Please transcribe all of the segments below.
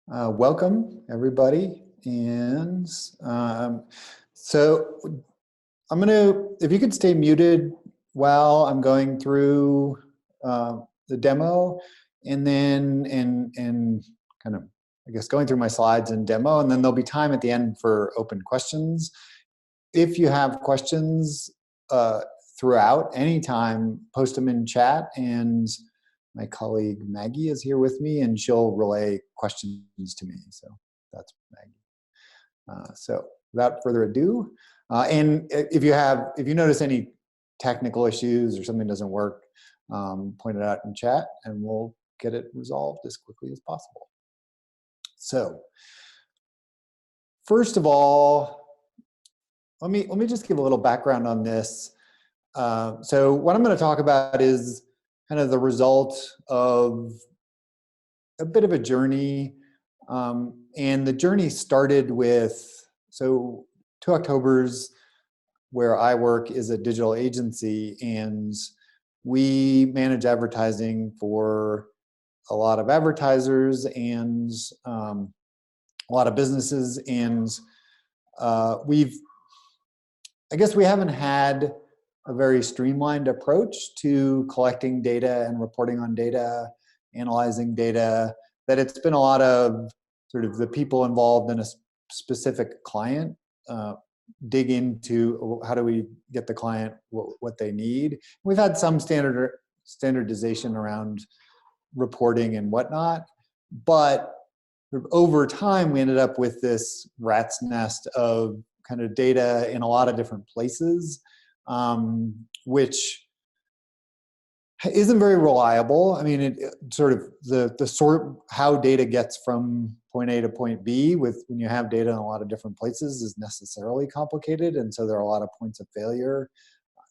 Welcome, everybody. And so I'm going to, if you could stay muted while I'm going through the demo, and then and kind of, I guess, going through my slides and demo, and then there'll be time at the end for open questions. If you have questions throughout, anytime, post them in chat, and my colleague Maggie is here with me, and she'll relay questions to me. So that's Maggie. So without further ado, and if you notice any technical issues or something doesn't work, point it out in chat, and we'll get it resolved as quickly as possible. So first of all, let me just give a little background on this. So what I'm going to talk about is kind of the result of a bit of a journey. And the journey started with, so 2 Octobers, where I work, is a digital agency, and we manage advertising for a lot of advertisers and a lot of businesses. And I guess we haven't had a very streamlined approach to collecting data and reporting on data, analyzing data, that it's been a lot of sort of the people involved in a specific client dig into how do we get the client what they need. We've had some standardization around reporting and whatnot, but over time we ended up with this rat's nest of kind of data in a lot of different places, which isn't very reliable. I mean, it sort of how data gets from point A to point B when you have data in a lot of different places is necessarily complicated, and so there are a lot of points of failure.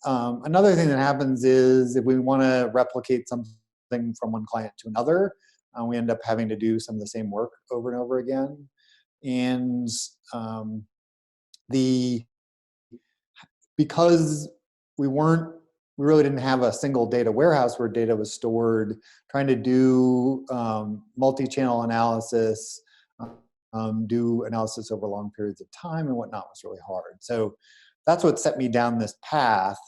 Another thing that happens is if we want to replicate something from one client to another, we end up having to do some of the same work over and over again. And because we really didn't have a single data warehouse where data was stored, trying to do multi-channel analysis, do analysis over long periods of time and whatnot was really hard. So that's what set me down this path.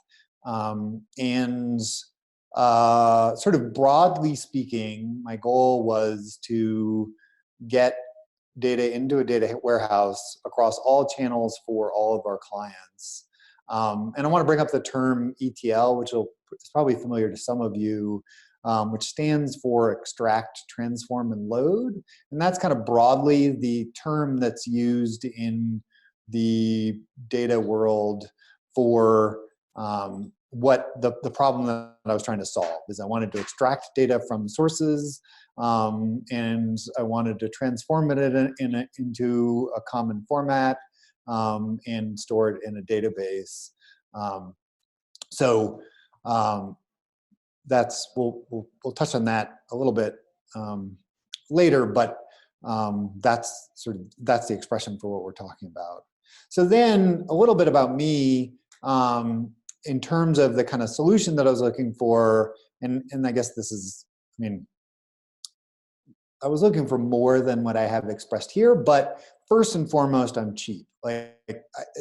And sort of broadly speaking, my goal was to get data into a data warehouse across all channels for all of our clients. And I want to bring up the term ETL, which is probably familiar to some of you, which stands for extract, transform, and load. And that's kind of broadly the term that's used in the data world for what the problem that I was trying to solve is. I wanted to extract data from sources, and I wanted to transform it into a common format, and store it in a database. So we'll touch on that a little bit later, but that's the expression for what we're talking about. So then a little bit about me in terms of the kind of solution that I was looking for, and I guess this is, I mean, I was looking for more than what I have expressed here, but first and foremost, I'm cheap.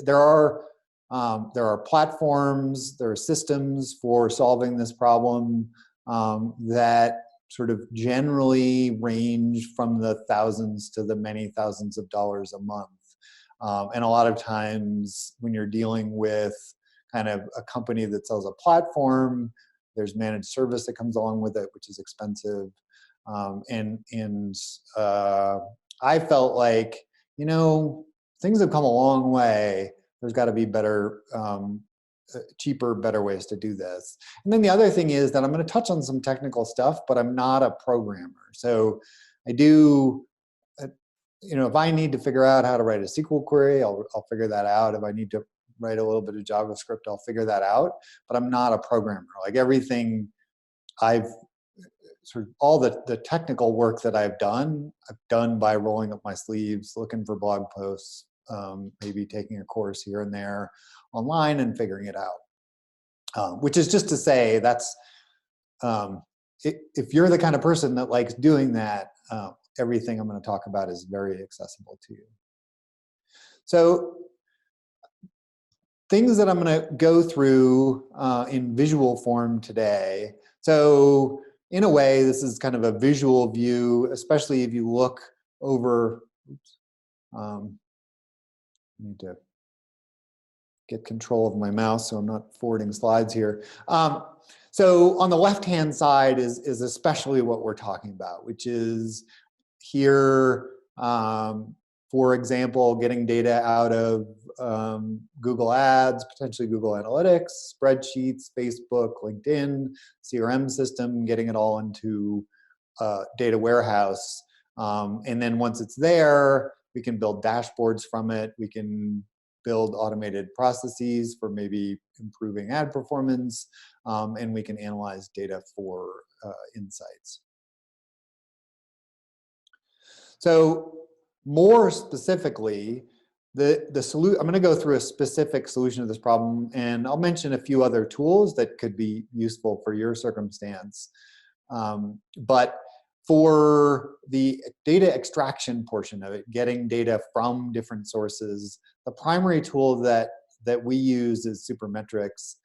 There are platforms, there are systems for solving this problem that sort of generally range from the thousands to the many thousands of dollars a month. And a lot of times when you're dealing with kind of a company that sells a platform, there's managed service that comes along with it, which is expensive. I felt like, you know, things have come a long way. There's got to be better, cheaper, better ways to do this. And then the other thing is that I'm going to touch on some technical stuff, but I'm not a programmer. So I do, you know, if I need to figure out how to write a SQL query, I'll figure that out. If I need to write a little bit of JavaScript, I'll figure that out. But I'm not a programmer. Like everything all the technical work that I've done by rolling up my sleeves, looking for blog posts, maybe taking a course here and there online and figuring it out. Which is just to say that's, if you're the kind of person that likes doing that, everything I'm going to talk about is very accessible to you. So things that I'm going to go through in visual form today. So in a way, this is kind of a visual view, especially if you look over, oops, I need to get control of my mouse so I'm not forwarding slides here. So on the left-hand side is especially what we're talking about, which is here, for example, getting data out of Google Ads, potentially Google Analytics, spreadsheets, Facebook, LinkedIn, CRM system, getting it all into data warehouse. And then once it's there, we can build dashboards from it. We can build automated processes for maybe improving ad performance, and we can analyze data for insights. So more specifically, I'm going to go through a specific solution to this problem, and I'll mention a few other tools that could be useful for your circumstance. But for the data extraction portion of it, getting data from different sources, the primary tool that we use is Supermetrics.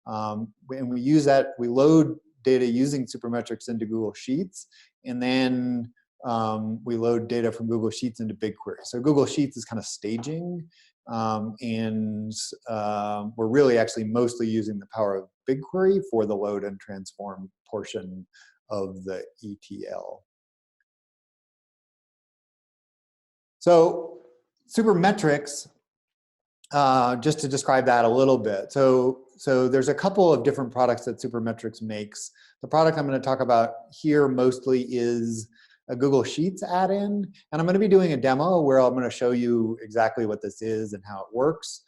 And we use that, we load data using Supermetrics into Google Sheets, and then we load data from Google Sheets into BigQuery. So Google Sheets is kind of staging, and we're really actually mostly using the power of BigQuery for the load and transform portion of the ETL. So Supermetrics, just to describe that a little bit. So there's a couple of different products that Supermetrics makes. The product I'm going to talk about here mostly is a Google Sheets add-in, and I'm going to be doing a demo where I'm going to show you exactly what this is and how it works.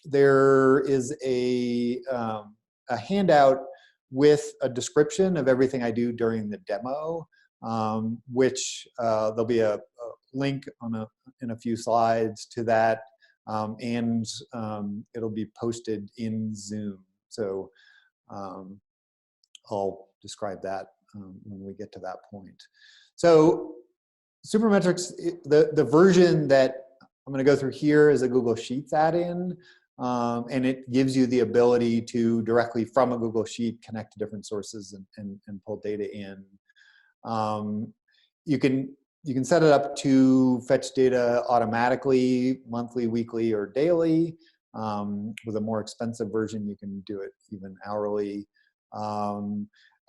There is a handout with a description of everything I do during the demo, which there'll be a link in a few slides to that, and it'll be posted in Zoom. So I'll describe that when we get to that point. So Supermetrics, the version that I'm going to go through here is a Google Sheets add-in, and it gives you the ability to directly from a Google Sheet connect to different sources and pull data in. You can set it up to fetch data automatically, monthly, weekly, or daily. With a more expensive version, you can do it even hourly.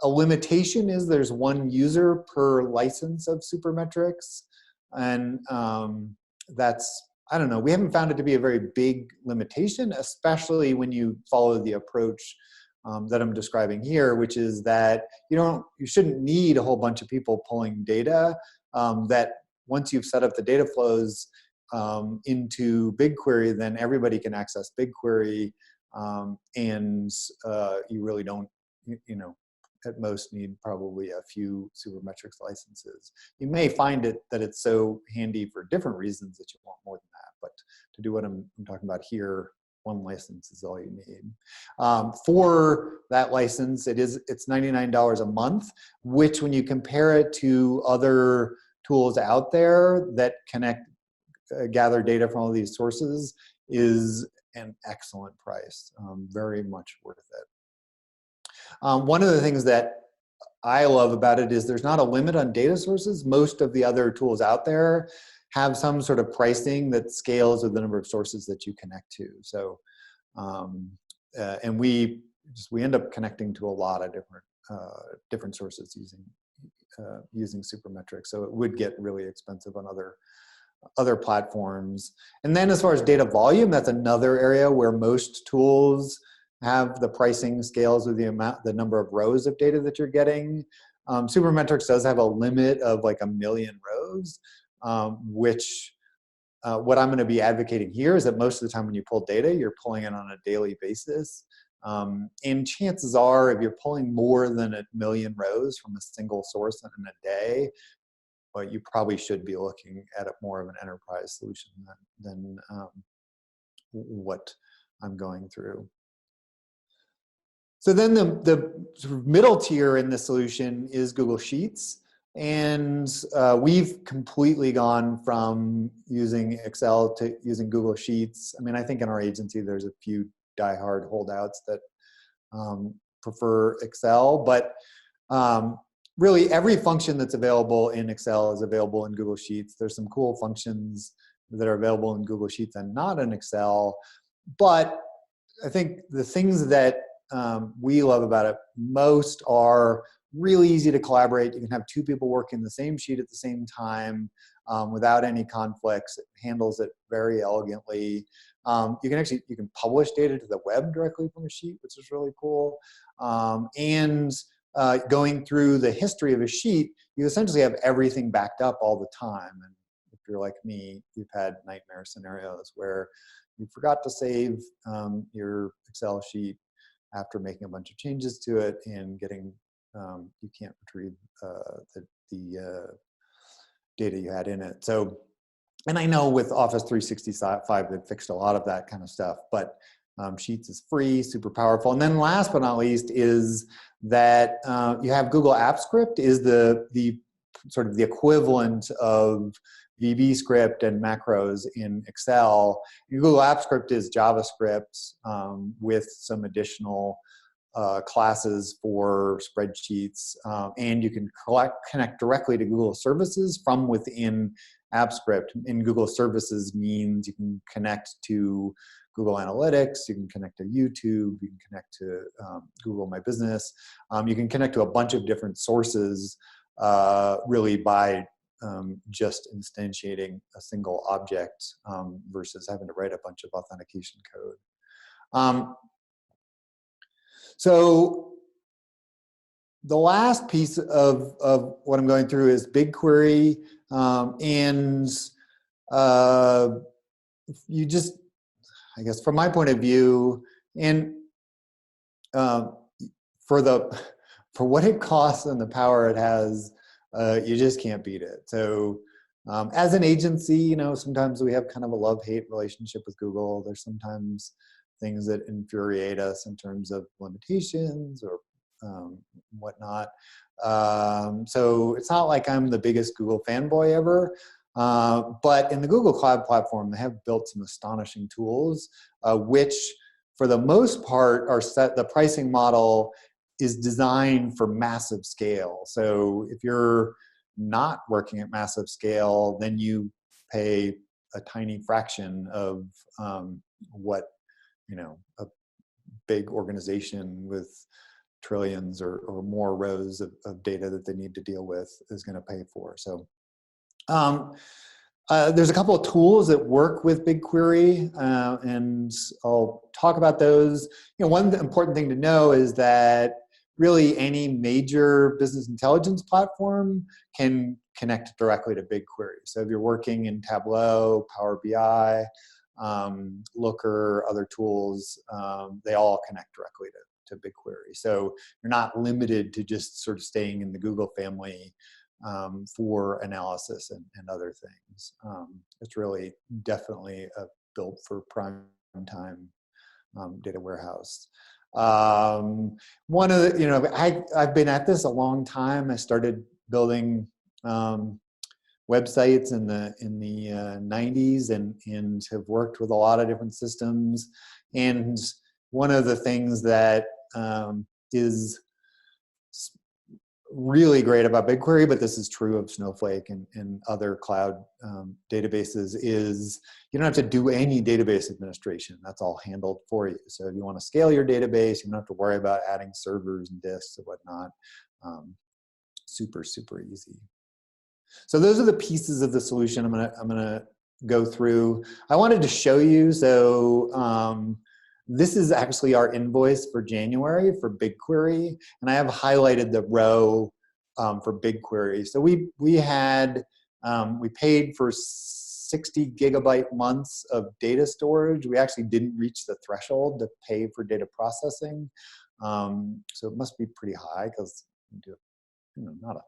A limitation is there's one user per license of Supermetrics, and that's, I don't know, we haven't found it to be a very big limitation, especially when you follow the approach that I'm describing here, which is that you shouldn't need a whole bunch of people pulling data, that once you've set up the data flows into BigQuery, then everybody can access BigQuery, and you really don't, at most need probably a few Supermetrics licenses. You may find that it's so handy for different reasons that you want more than that, but to do what I'm talking about here, one license is all you need. For that license, it's $99 a month, which when you compare it to other tools out there that gather data from all these sources, is an excellent price, very much worth it. One of the things that I love about it is there's not a limit on data sources. Most of the other tools out there have some sort of pricing that scales with the number of sources that you connect to. So, and we end up connecting to a lot of different sources using Supermetrics. So it would get really expensive on other platforms. And then as far as data volume, that's another area where most tools have the pricing scales with the number of rows of data that you're getting. Supermetrics does have a limit of like 1 million rows, which what I'm going to be advocating here is that most of the time when you pull data, you're pulling it on a daily basis. And chances are, if you're pulling more than 1 million rows from a single source in a day, well, you probably should be looking at more of an enterprise solution than what I'm going through. So then the sort of middle tier in the solution is Google Sheets. And we've completely gone from using Excel to using Google Sheets. I mean, I think in our agency, there's a few diehard holdouts that prefer Excel, but really every function that's available in Excel is available in Google Sheets. There's some cool functions that are available in Google Sheets and not in Excel. But I think the things that we love about it most are really easy to collaborate. You can have two people working the same sheet at the same time without any conflicts. It handles it very elegantly. You can publish data to the web directly from a sheet, which is really cool. And going through the history of a sheet, you essentially have everything backed up all the time. And if you're like me, you've had nightmare scenarios where you forgot to save your Excel sheet after making a bunch of changes to it and getting, you can't retrieve the data you had in it. So, and I know with Office 365, they've fixed a lot of that kind of stuff, but Sheets is free, super powerful. And then last but not least is that you have Google Apps Script is the sort of the equivalent of VB script and macros in Excel. Google Apps Script is JavaScript with some additional classes for spreadsheets, and you can connect directly to Google services from within AppScript. And Google services means you can connect to Google Analytics, you can connect to YouTube, you can connect to Google My Business. You can connect to a bunch of different sources really by just instantiating a single object versus having to write a bunch of authentication code. So the last piece of what I'm going through is BigQuery, and you just, I guess from my point of view, and for what it costs and the power it has, you just can't beat it. So as an agency, you know, sometimes we have kind of a love-hate relationship with Google. There's sometimes things that infuriate us in terms of limitations or whatnot. So it's not like I'm the biggest Google fanboy ever, but in the Google Cloud Platform, they have built some astonishing tools, which for the most part are set, the pricing model is designed for massive scale. So if you're not working at massive scale, then you pay a tiny fraction of what, you know, a big organization with trillions or more rows of data that they need to deal with is going to pay for. So there's a couple of tools that work with BigQuery, and I'll talk about those. You know, one important thing to know is that really any major business intelligence platform can connect directly to BigQuery. So if you're working in Tableau, Power BI, Looker, other tools, they all connect directly to BigQuery. So you're not limited to just sort of staying in the Google family for analysis and other things. It's really definitely built for prime time data warehouse. One of the, you know, I've been at this a long time. I started building websites in the 90s and have worked with a lot of different systems. And one of the things that is really great about BigQuery, but this is true of Snowflake and other cloud databases, is you don't have to do any database administration. That's all handled for you. So if you want to scale your database, you don't have to worry about adding servers and disks and whatnot. Super, super easy. So those are the pieces of the solution I'm gonna go through. I wanted to show you, so this is actually our invoice for January for BigQuery, and I have highlighted the row for BigQuery. So we paid for 60 gigabyte months of data storage. We actually didn't reach the threshold to pay for data processing, so it must be pretty high because we do, you know, not a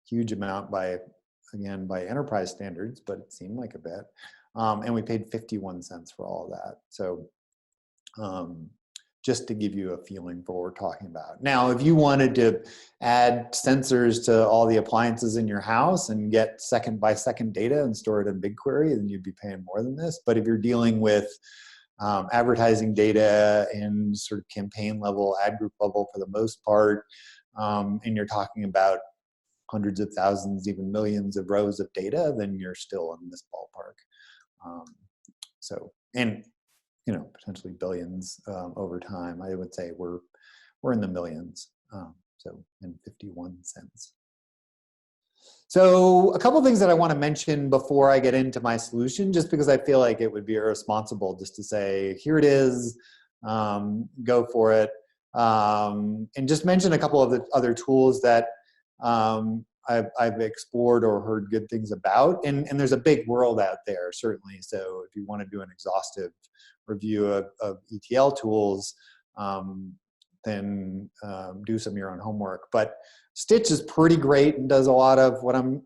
huge amount by enterprise standards, but it seemed like a bit. And we paid 51 cents for all of that. So just to give you a feeling for what we're talking about. Now, if you wanted to add sensors to all the appliances in your house and get second by second data and store it in BigQuery, then you'd be paying more than this. But if you're dealing with advertising data and sort of campaign level, ad group level for the most part, and you're talking about hundreds of thousands, even millions of rows of data, then you're still in this ballpark. And potentially billions over time. I would say we're in the millions. So in 51 cents. So a couple of things that I want to mention before I get into my solution, just because I feel like it would be irresponsible just to say, here it is, go for it. And just mention a couple of the other tools that I've explored or heard good things about. And there's a big world out there, certainly. So if you want to do an exhaustive review of ETL tools, then do some of your own homework. But Stitch is pretty great and does a lot of what I'm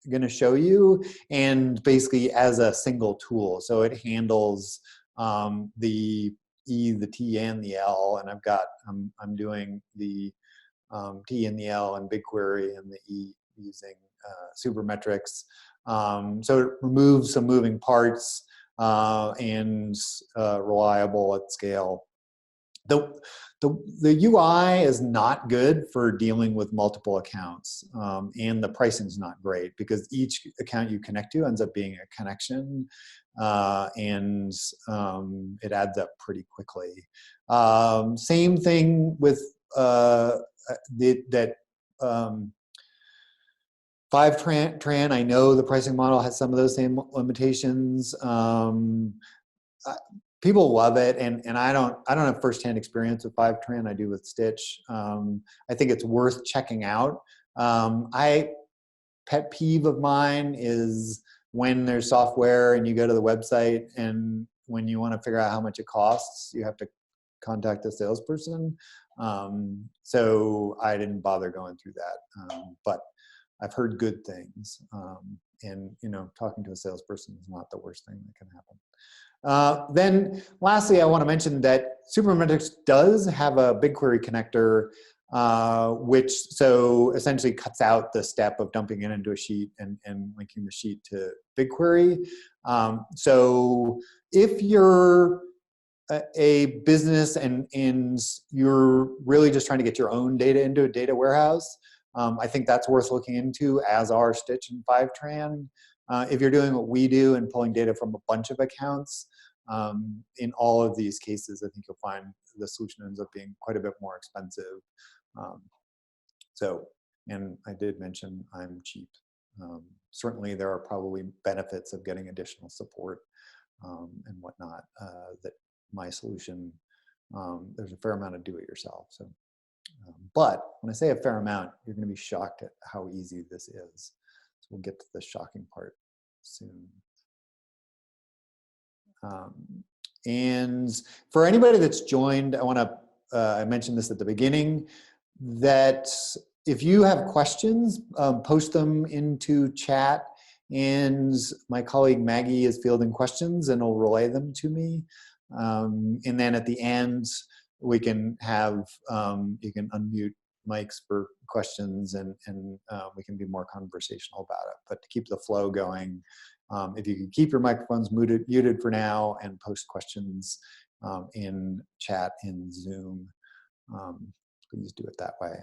going to show you, and basically as a single tool. So it handles the E, the T, and the L, and I'm doing the T and the L and BigQuery and the E using Supermetrics. So it removes some moving parts and reliable at scale. The UI is not good for dealing with multiple accounts, and the pricing is not great because each account you connect to ends up being a connection, and it adds up pretty quickly. Same thing with Fivetran. I know the pricing model has some of those same limitations. People love it, and I don't have firsthand experience with Fivetran. I do with Stitch. I think it's worth checking out. Pet peeve of mine is when there's software and you go to the website, and when you want to figure out how much it costs, you have to contact a salesperson. So I didn't bother going through that, but I've heard good things, and talking to a salesperson is not the worst thing that can happen. Then lastly, I want to mention that Supermetrics does have a BigQuery connector, which so essentially cuts out the step of dumping it into a sheet and linking the sheet to BigQuery. So if you're a business and you're really just trying to get your own data into a data warehouse, I think that's worth looking into, as are Stitch and Fivetran. If you're doing what we do and pulling data from a bunch of accounts, in all of these cases, I think you'll find the solution ends up being quite a bit more expensive. And I did mention I'm cheap. Certainly there are probably benefits of getting additional support and whatnot that my solution, there's a fair amount of do-it-yourself. So, but when I say a fair amount, you're going to be shocked at how easy this is. So we'll get to the shocking part soon. And for anybody that's joined, I want to, I mentioned this at the beginning, that if you have questions, post them into chat, and my colleague Maggie is fielding questions and will relay them to me. And then at the end, we can have, you can unmute mics for questions, and we can be more conversational about it. But to keep the flow going, if you can keep your microphones muted for now and post questions in chat in Zoom, please do it that way.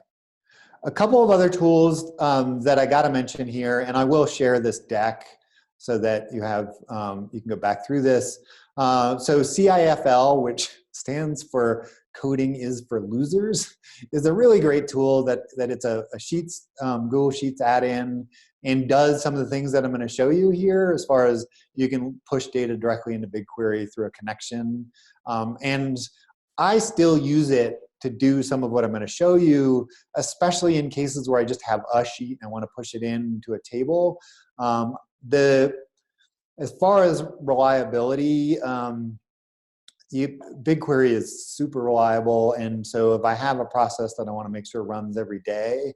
A couple of other tools that I got to mention here, and I will share this deck so that you have, you can go back through this. So CIFL, which stands for Coding is for Losers, is a really great tool that it's a Sheets, Google Sheets add-in, and does some of the things that I'm going to show you here, as far as you can push data directly into BigQuery through a connection. And I still use it to do some of what I'm going to show you, especially in cases where I just have a sheet and I want to push it into a table. As far as reliability, BigQuery is super reliable, and so if I have a process that I want to make sure runs every day,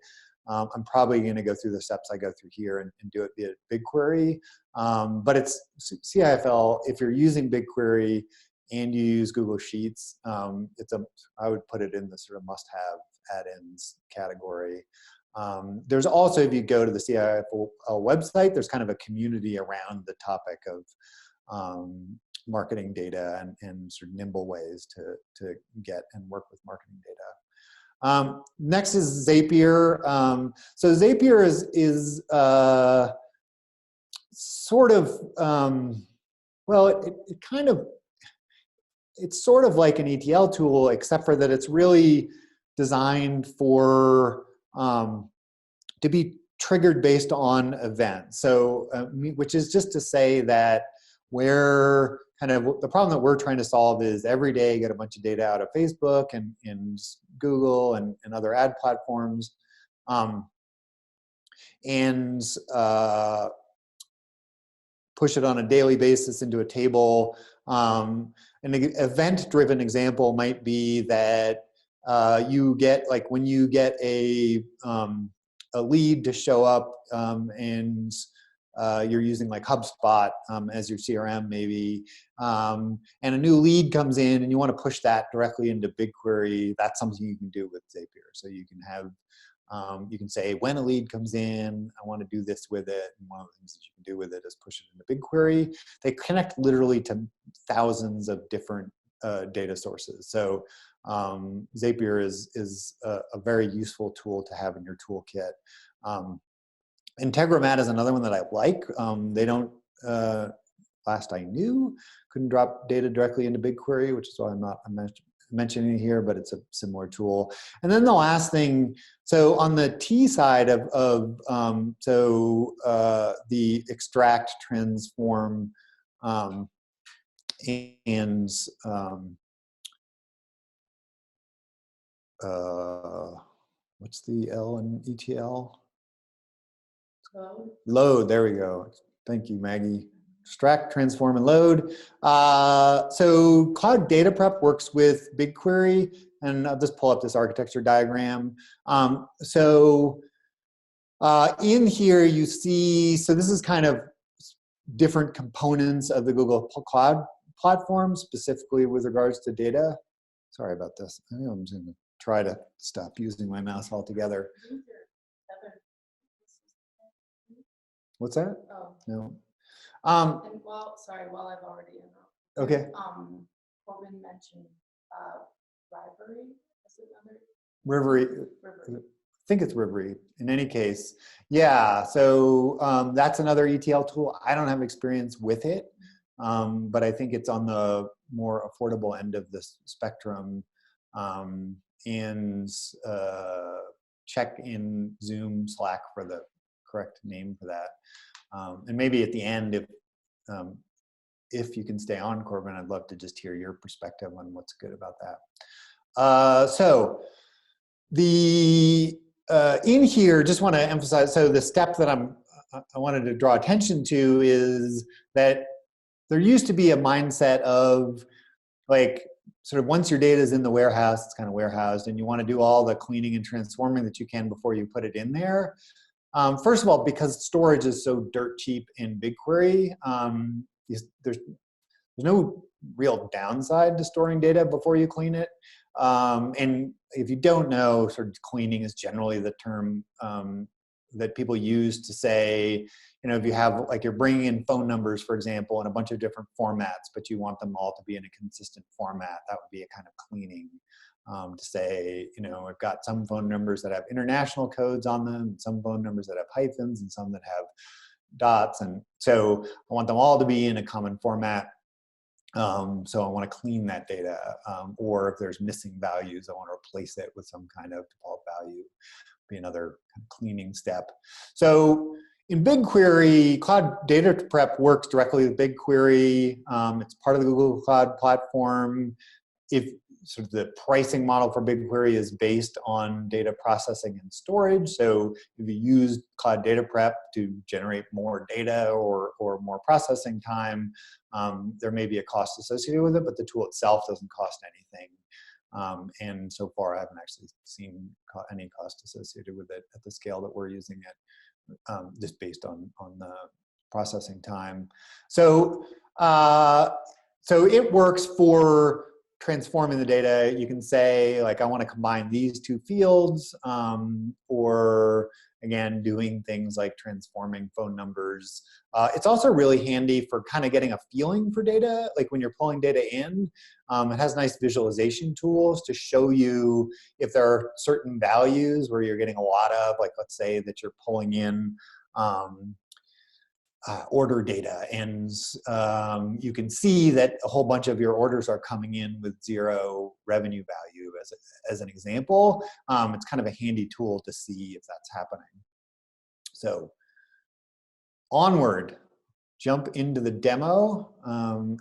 I'm probably going to go through the steps I go through here and do it via BigQuery. But it's CIFL, if you're using BigQuery and you use Google Sheets, I would put it in the sort of must-have add-ins category. There's also, if you go to the CIFL website, there's kind of a community around the topic of marketing data and sort of nimble ways to get and work with marketing data. Next is Zapier. So Zapier is sort of, well, it's sort of like an ETL tool, except for that it's really designed for to be triggered based on events. So, which is just to say that where kind of the problem that we're trying to solve is every day get a bunch of data out of Facebook and Google and other ad platforms, and push it on a daily basis into a table. An event-driven example might be that you get, like when you get a lead to show up and you're using like HubSpot as your CRM maybe, and a new lead comes in and you want to push that directly into BigQuery, that's something you can do with Zapier. So you can have, you can say when a lead comes in, I want to do this with it. And one of the things that you can do with it is push it into BigQuery. They connect literally to thousands of different data sources. So Zapier is a very useful tool to have in your toolkit. Integromat is another one that I like. They don't, last I knew, couldn't drop data directly into BigQuery, which is why I'm mentioning it here, but it's a similar tool. And then the last thing, so on the T side of the extract, transform, and what's the L in ETL? Load, there we go. Thank you, Maggie. Extract, transform, and load. So Cloud Data Prep works with BigQuery, and I'll just pull up this architecture diagram. In here you see, so this is kind of different components of the Google Cloud platform, specifically with regards to data. Sorry about this. I know I'm just gonna try to stop using my mouse altogether. What's that? Oh. No. And while I've already in. Okay. Corbin mentioned Rivery. Is it another? Rivery. I think it's Rivery. In any case, yeah. So that's another ETL tool. I don't have experience with it, but I think it's on the more affordable end of the spectrum. And check in Zoom Slack for the correct name for that. And maybe at the end, if you can stay on, Corbin, I'd love to just hear your perspective on what's good about that. So the in here, just want to emphasize, so the step that I wanted to draw attention to is that there used to be a mindset of like, sort of once your data is in the warehouse, it's kind of warehoused, and you want to do all the cleaning and transforming that you can before you put it in there. First of all, because storage is so dirt cheap in BigQuery, there's no real downside to storing data before you clean it. And if you don't know, sort of cleaning is generally the term that people use to say, you know, if you have, like, you're bringing in phone numbers, for example, in a bunch of different formats, but you want them all to be in a consistent format, that would be a kind of cleaning. To say, you know, I've got some phone numbers that have international codes on them, some phone numbers that have hyphens, and some that have dots. And so I want them all to be in a common format. So I want to clean that data. Or if there's missing values, I want to replace it with some kind of default value. Be another kind of cleaning step. So in BigQuery, Cloud Data Prep works directly with BigQuery. It's part of the Google Cloud Platform. If sort of the pricing model for BigQuery is based on data processing and storage. So if you use Cloud Data Prep to generate more data or more processing time, there may be a cost associated with it, but the tool itself doesn't cost anything. And so far, I haven't actually seen any cost associated with it at the scale that we're using it, just based on the processing time. So So it works for transforming the data. You can say, like, I want to combine these two fields, or again, doing things like transforming phone numbers. It's also really handy for kind of getting a feeling for data. Like when you're pulling data in, it has nice visualization tools to show you if there are certain values where you're getting a lot of, like, let's say that you're pulling in order data, and you can see that a whole bunch of your orders are coming in with 0 revenue value as an example. It's kind of a handy tool to see if that's happening. So onward, jump into the demo, and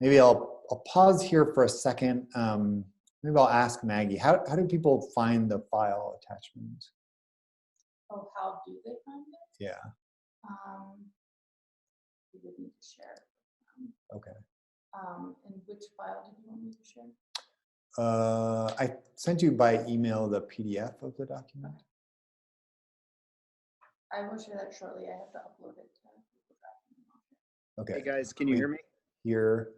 maybe I'll pause here for a second. Maybe I'll ask Maggie, how do people find the file attachment? Oh, how do they find it? Yeah. You would need to share it. Okay. And which file did you want me to share? I sent you by email the PDF of the document. I will share that shortly. I have to upload it to Google Drive. Okay. Hey guys, can you hear me? Here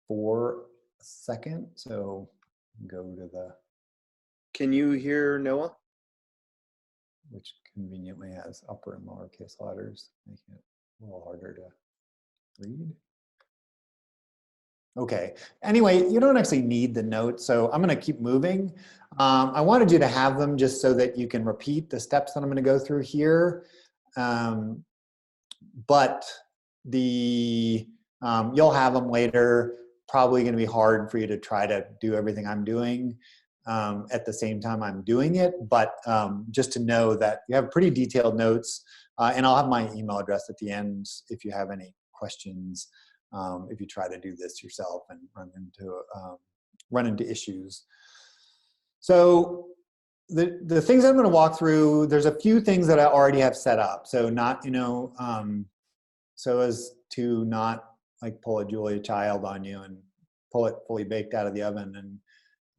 for a second. So go to the, Can you hear Noah? which conveniently has upper and lowercase letters, making it a little harder to read. Okay, anyway, you don't actually need the notes, so I'm gonna keep moving. I wanted you to have them just so that you can repeat the steps that I'm gonna go through here. But you'll have them later. Probably gonna be hard for you to try to do everything I'm doing at the same time I'm doing it, but just to know that you have pretty detailed notes, and I'll have my email address at the end if you have any questions, if you try to do this yourself and run into issues. So the things I'm going to walk through, there's a few things that I already have set up. So not, so as to not like pull a Julia Child on you and pull it fully baked out of the oven and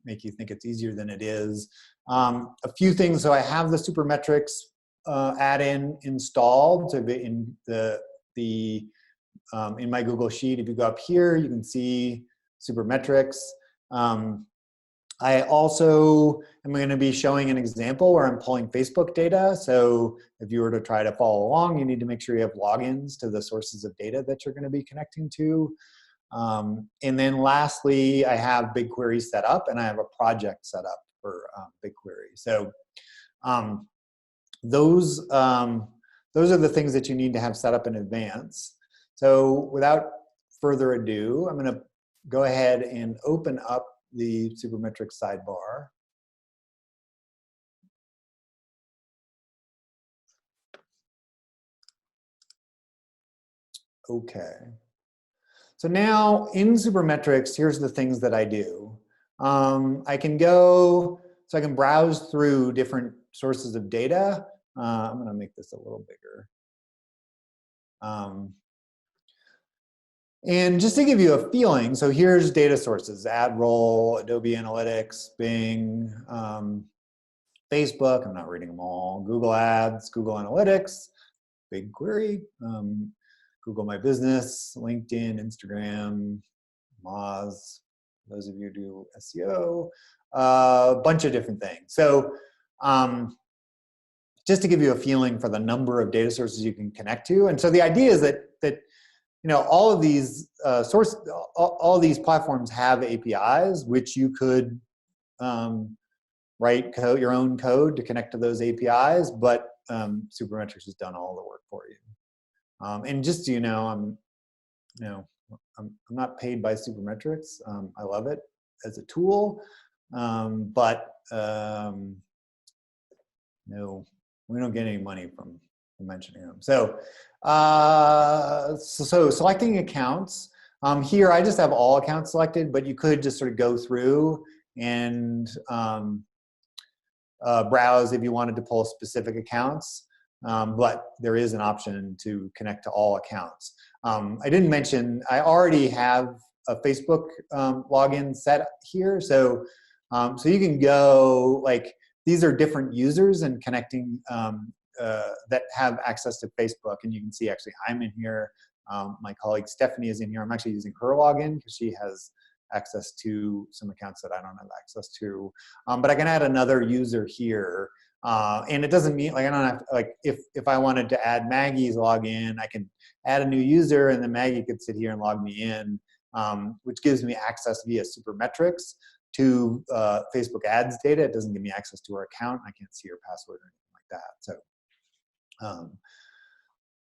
make you think it's easier than it is. A few things, so I have the Supermetrics add-in installed to be in in my Google Sheet. If you go up here, you can see Supermetrics. I also am going to be showing an example where I'm pulling Facebook data. So if you were to try to follow along, you need to make sure you have logins to the sources of data that you're going to be connecting to. And then lastly, I have BigQuery set up, and I have a project set up for BigQuery. So those are the things that you need to have set up in advance. So without further ado, I'm going to go ahead and open up the Supermetrics sidebar. Okay. So now in Supermetrics, here's the things that I do. I can browse through different sources of data. I'm going to make this a little bigger. And just to give you a feeling, so here's data sources: AdRoll, Adobe Analytics, Bing, Facebook, I'm not reading them all, Google Ads, Google Analytics, BigQuery, Google My Business, LinkedIn, Instagram, Moz, those of you who do SEO, a bunch of different things. So just to give you a feeling for the number of data sources you can connect to. And so the idea is that all of these all these platforms have APIs, which you could write your own code to connect to those APIs, but Supermetrics has done all the work for you. And just so you know, I'm not paid by Supermetrics. I love it as a tool, but no, we don't get any money from mentioning them. So, so selecting accounts. Here, I just have all accounts selected, but you could just sort of go through and browse if you wanted to pull specific accounts. But there is an option to connect to all accounts. I didn't mention, I already have a Facebook login set here. So, so you can go, like, these are different users and connecting that have access to Facebook. And you can see, actually, I'm in here. My colleague Stephanie is in here. I'm actually using her login because she has access to some accounts that I don't have access to. But I can add another user here. And it doesn't mean, like, I don't have, like, if I wanted to add Maggie's login, I can add a new user and then Maggie could sit here and log me in, which gives me access via Supermetrics to Facebook ads data. It doesn't give me access to her account. I can't see her password or anything like that.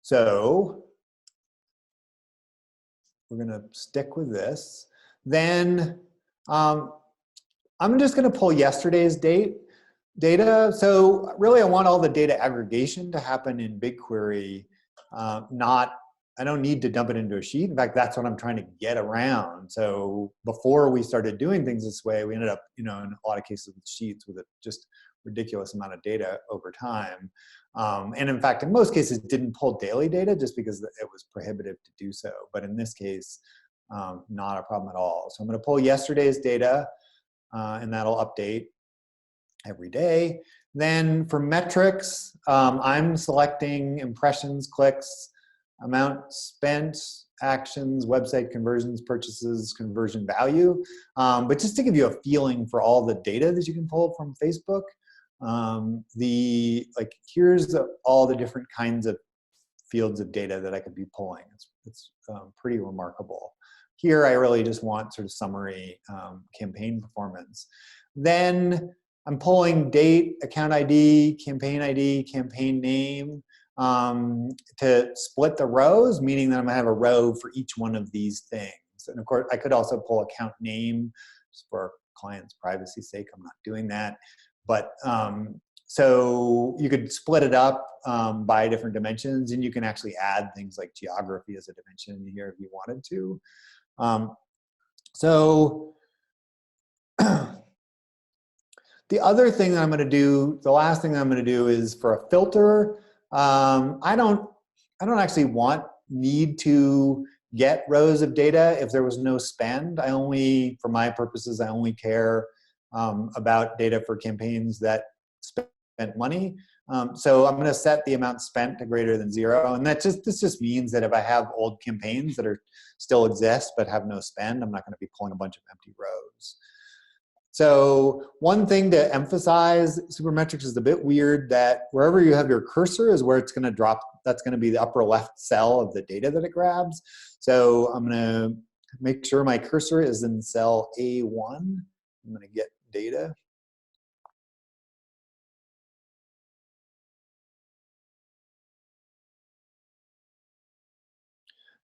So we're gonna stick with this. Then I'm just gonna pull yesterday's data. So really I want all the data aggregation to happen in BigQuery, I don't need to dump it into a sheet. In fact, that's what I'm trying to get around. So before we started doing things this way, we ended up, in a lot of cases with sheets with a just ridiculous amount of data over time. And in fact, in most cases, didn't pull daily data just because it was prohibitive to do so. But in this case, not a problem at all. So I'm going to pull yesterday's data, and that'll update every day. Then for metrics, I'm selecting impressions, clicks, amount spent, actions, website conversions, purchases, conversion value. But just to give you a feeling for all the data that you can pull from Facebook, here's all the different kinds of fields of data that I could be pulling. It's pretty remarkable. Here, I really just want sort of summary campaign performance. Then I'm pulling date, account ID, campaign name, to split the rows, meaning that I'm gonna have a row for each one of these things. And of course, I could also pull account name just for client's privacy's sake. I'm not doing that. But so you could split it up by different dimensions, and you can actually add things like geography as a dimension here if you wanted to. The other thing that I'm going to do, the last thing that I'm going to do is for a filter. I don't actually need to get rows of data if there was no spend. For my purposes, I only care about data for campaigns that spent money. So I'm going to set the amount spent to greater than 0, and this just means that if I have old campaigns that still exist but have no spend, I'm not going to be pulling a bunch of empty rows. So one thing to emphasize, Supermetrics is a bit weird that wherever you have your cursor is where it's going to drop. That's going to be the upper left cell of the data that it grabs. So I'm going to make sure my cursor is in cell A1. I'm going to get data.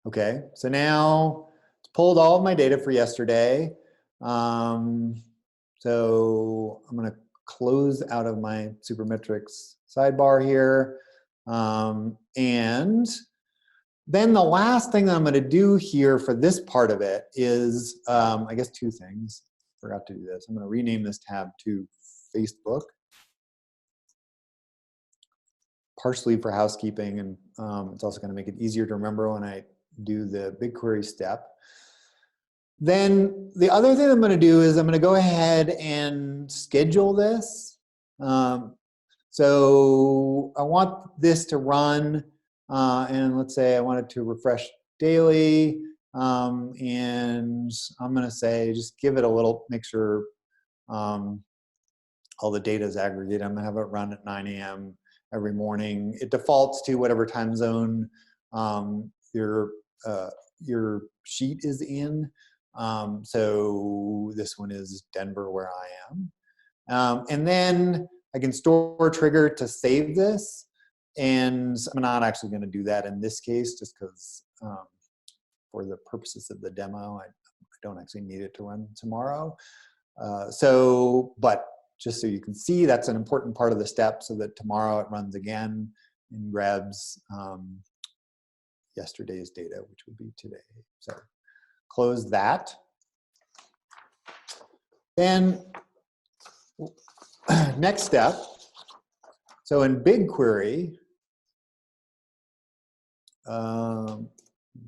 Okay, so now it's pulled all of my data for yesterday. So I'm going to close out of my Supermetrics sidebar here. And then the last thing that I'm going to do here for this part of it is, I guess, 2 things. Forgot to do this. I'm going to rename this tab to Facebook, partially for housekeeping, and it's also going to make it easier to remember when I do the BigQuery step. Then the other thing I'm going to do is I'm going to go ahead and schedule this. So I want this to run, and let's say I want it to refresh daily, and I'm going to say just give it a little, make sure all the data is aggregated. I'm going to have it run at 9 a.m. every morning. It defaults to whatever time zone your sheet is in. So this one is Denver, where I am. And then I can store a trigger to save this. And I'm not actually going to do that in this case, just because for the purposes of the demo, I don't actually need it to run tomorrow. But just so you can see, that's an important part of the step, so that tomorrow it runs again and grabs yesterday's data, which would be today. So close that. Then next step. So in BigQuery,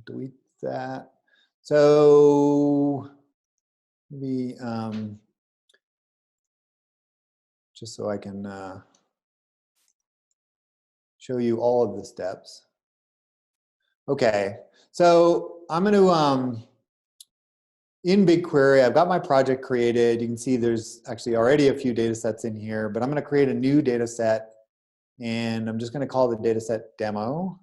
delete that. So maybe just so I can show you all of the steps. Okay, so I'm going to, in BigQuery, I've got my project created. You can see there's actually already a few data sets in here, but I'm going to create a new data set, and I'm just going to call the data set demo.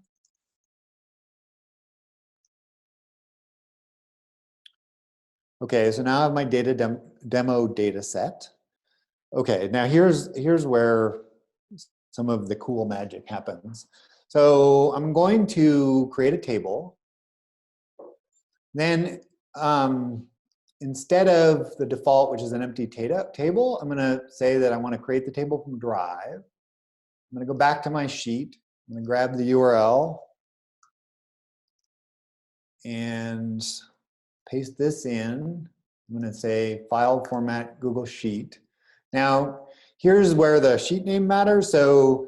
Okay, so now I have my demo data set. Okay, now here's where some of the cool magic happens. So I'm going to create a table. Then instead of the default, which is an empty table, I'm going to say that I want to create the table from Drive. I'm going to go back to my sheet. I'm going to grab the URL and paste this in. I'm going to say file format Google Sheet. Now, here's where the sheet name matters. So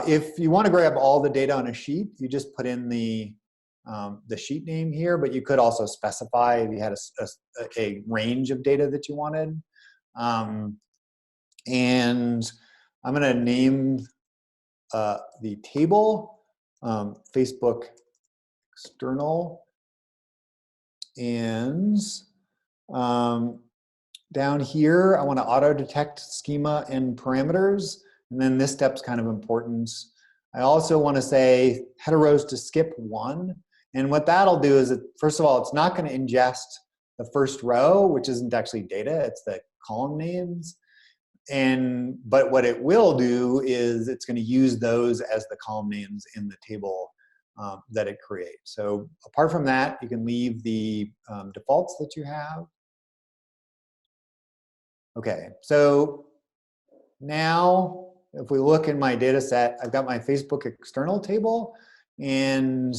if you want to grab all the data on a sheet, you just put in the sheet name here, but you could also specify if you had a range of data that you wanted. And I'm going to name the table Facebook external, and down here I want to auto detect schema and parameters, and then this step's kind of important. I also want to say header rows to skip 1, and what that'll do is, first of all, it's not going to ingest the first row, which isn't actually data, it's the column names. But what it will do is it's going to use those as the column names in the table that it creates. So apart from that, you can leave the defaults that you have. Okay, so now if we look in my data set, I've got my Facebook external table, and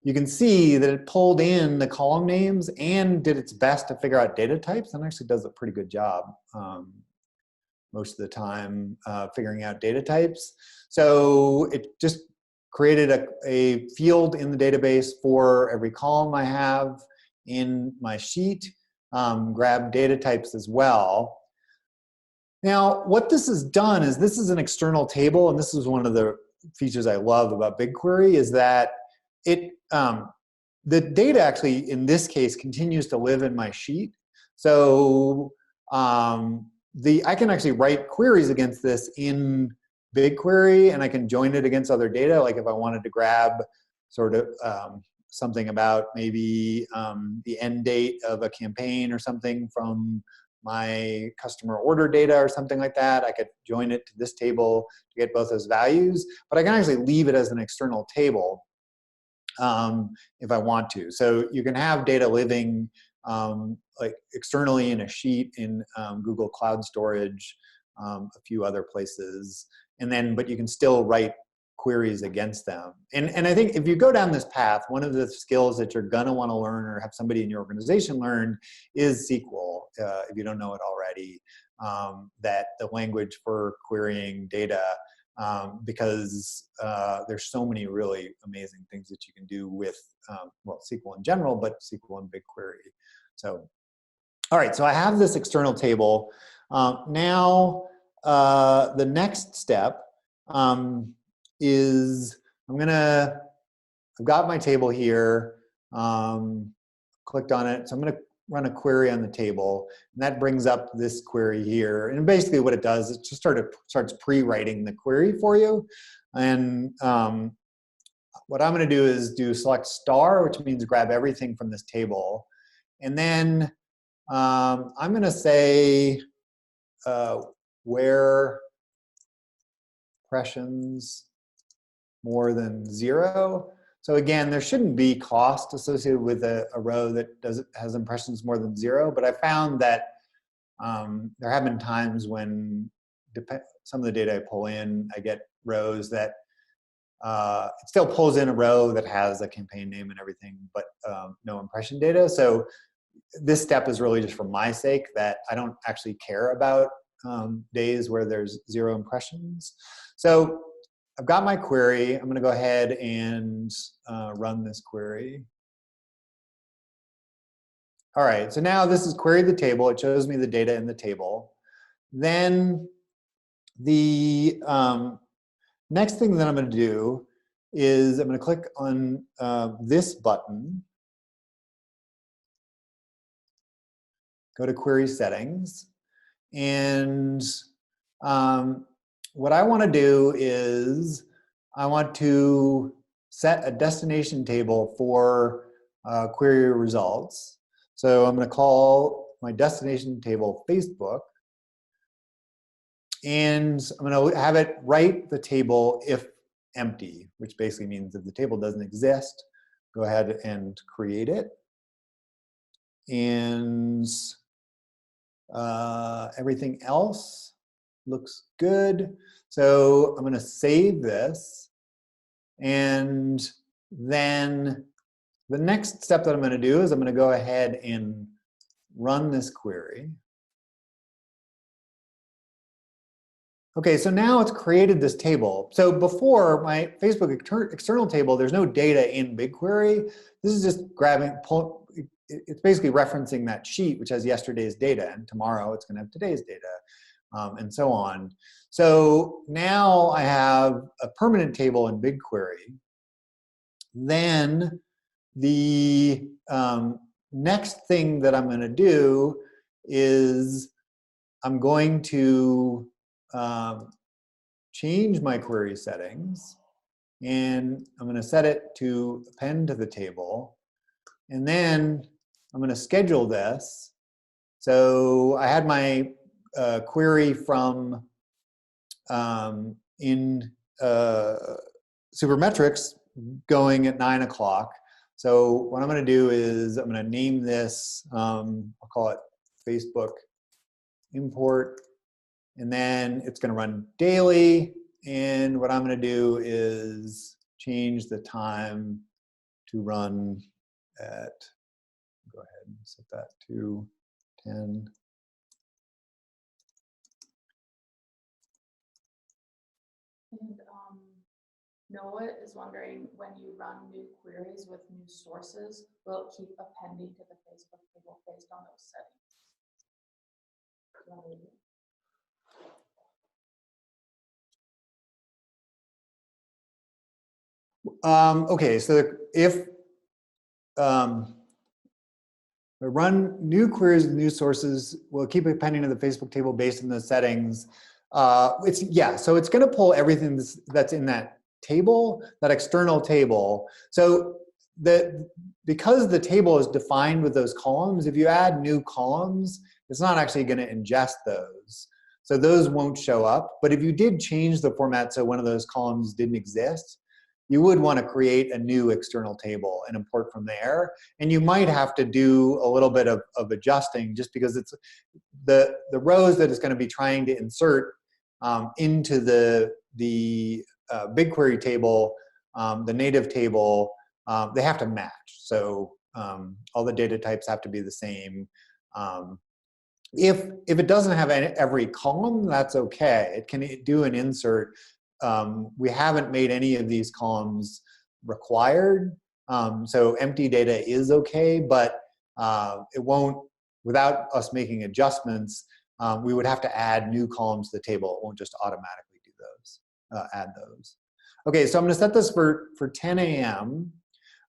you can see that it pulled in the column names and did its best to figure out data types, and actually does a pretty good job most of the time figuring out data types. So it just created a field in the database for every column I have in my sheet, grab data types as well. Now, what this has done is, this is an external table, and this is one of the features I love about BigQuery, is that the data actually, in this case, continues to live in my sheet. So I can actually write queries against this in BigQuery, and I can join it against other data. Like if I wanted to grab sort of something about maybe the end date of a campaign or something from my customer order data or something like that, I could join it to this table to get both those values. But I can actually leave it as an external table if I want to. So you can have data living like externally in a sheet in Google Cloud Storage, a few other places, but you can still write queries against them. And I think if you go down this path, one of the skills that you're gonna wanna learn or have somebody in your organization learn is SQL, if you don't know it already, that the language for querying data, because there's so many really amazing things that you can do with, well, SQL in general, but SQL and BigQuery. So, all right, so I have this external table. Now, the next step is I've got my table here, clicked on it, so I'm gonna run a query on the table, and that brings up this query here. And basically what it does is it just starts pre-writing the query for you. And what I'm gonna do is select star, which means grab everything from this table. And then I'm gonna say where impressions more than 0. So again, there shouldn't be cost associated with a row that has impressions more than 0, but I found that there have been times when some of the data I pull in, I get rows that it still pulls in a row that has a campaign name and everything, but no impression data. So this step is really just for my sake, that I don't actually care about days where there's 0 impressions. So I've got my query. I'm going to go ahead and run this query. All right, so now this is queried the table. It shows me the data in the table. Then the next thing that I'm going to do is I'm going to click on this button, go to query settings, and what I want to do is I want to set a destination table for query results. So I'm going to call my destination table Facebook, and I'm going to have it write the table if empty, which basically means if the table doesn't exist, go ahead and create it. And everything else looks good. So I'm going to save this. And then the next step that I'm going to do is I'm going to go ahead and run this query. Okay, so now it's created this table. So before my Facebook external table, there's no data in BigQuery. This is just it's basically referencing that sheet, which has yesterday's data, and tomorrow it's going to have today's data, and so on. So now I have a permanent table in BigQuery. Then the next thing that I'm going to do is I'm going to change my query settings, and I'm going to set it to append to the table, and then I'm going to schedule this. So I had my query from in Supermetrics going at 9 o'clock. So what I'm going to do is I'm going to name this, I'll call it Facebook import, and then it's going to run daily. And what I'm going to do is change the time to run at, go ahead and set that to 10. And Noah is wondering, when you run new queries with new sources, will it keep appending to the Facebook table based on those settings? Do you want to read it? Okay, so if we run new queries with new sources, we'll keep it pending to the Facebook table based on the settings. So it's going to pull everything that's in that table, that external table. So because the table is defined with those columns, if you add new columns, it's not actually going to ingest those. So those won't show up. But if you did change the format so one of those columns didn't exist, you would want to create a new external table and import from there. And you might have to do a little bit of adjusting, just because it's the rows that it's going to be trying to insert into the BigQuery table, the native table, they have to match. So all the data types have to be the same. If it doesn't have every column, that's okay. It can do an insert. We haven't made any of these columns required, so empty data is okay, but it won't, without us making adjustments, we would have to add new columns to the table. It won't just automatically do those, add those. Okay, so I'm going to set this for 10 a.m.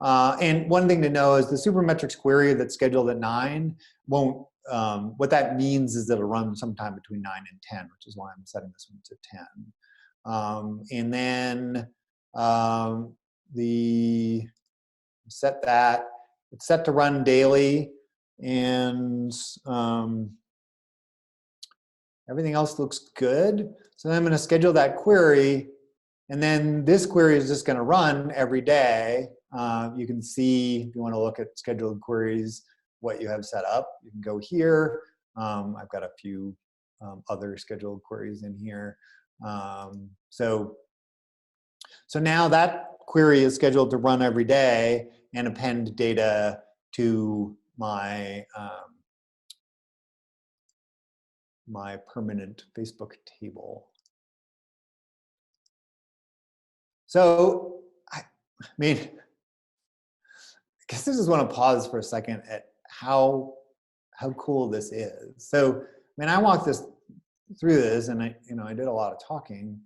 And one thing to know is the Supermetrics query that's scheduled at 9 won't, what that means is that it'll run sometime between 9 and 10, which is why I'm setting this one to 10. And then set that, it's set to run daily, and everything else looks good. So then I'm going to schedule that query, and then this query is just going to run every day. You can see, if you want to look at scheduled queries, what you have set up. You can go here. I've got a few other scheduled queries in here. So now that query is scheduled to run every day and append data to my my permanent Facebook table. So I mean, I guess I just want to pause for a second at how cool this is. So I mean, I walked through this, and I did a lot of talking.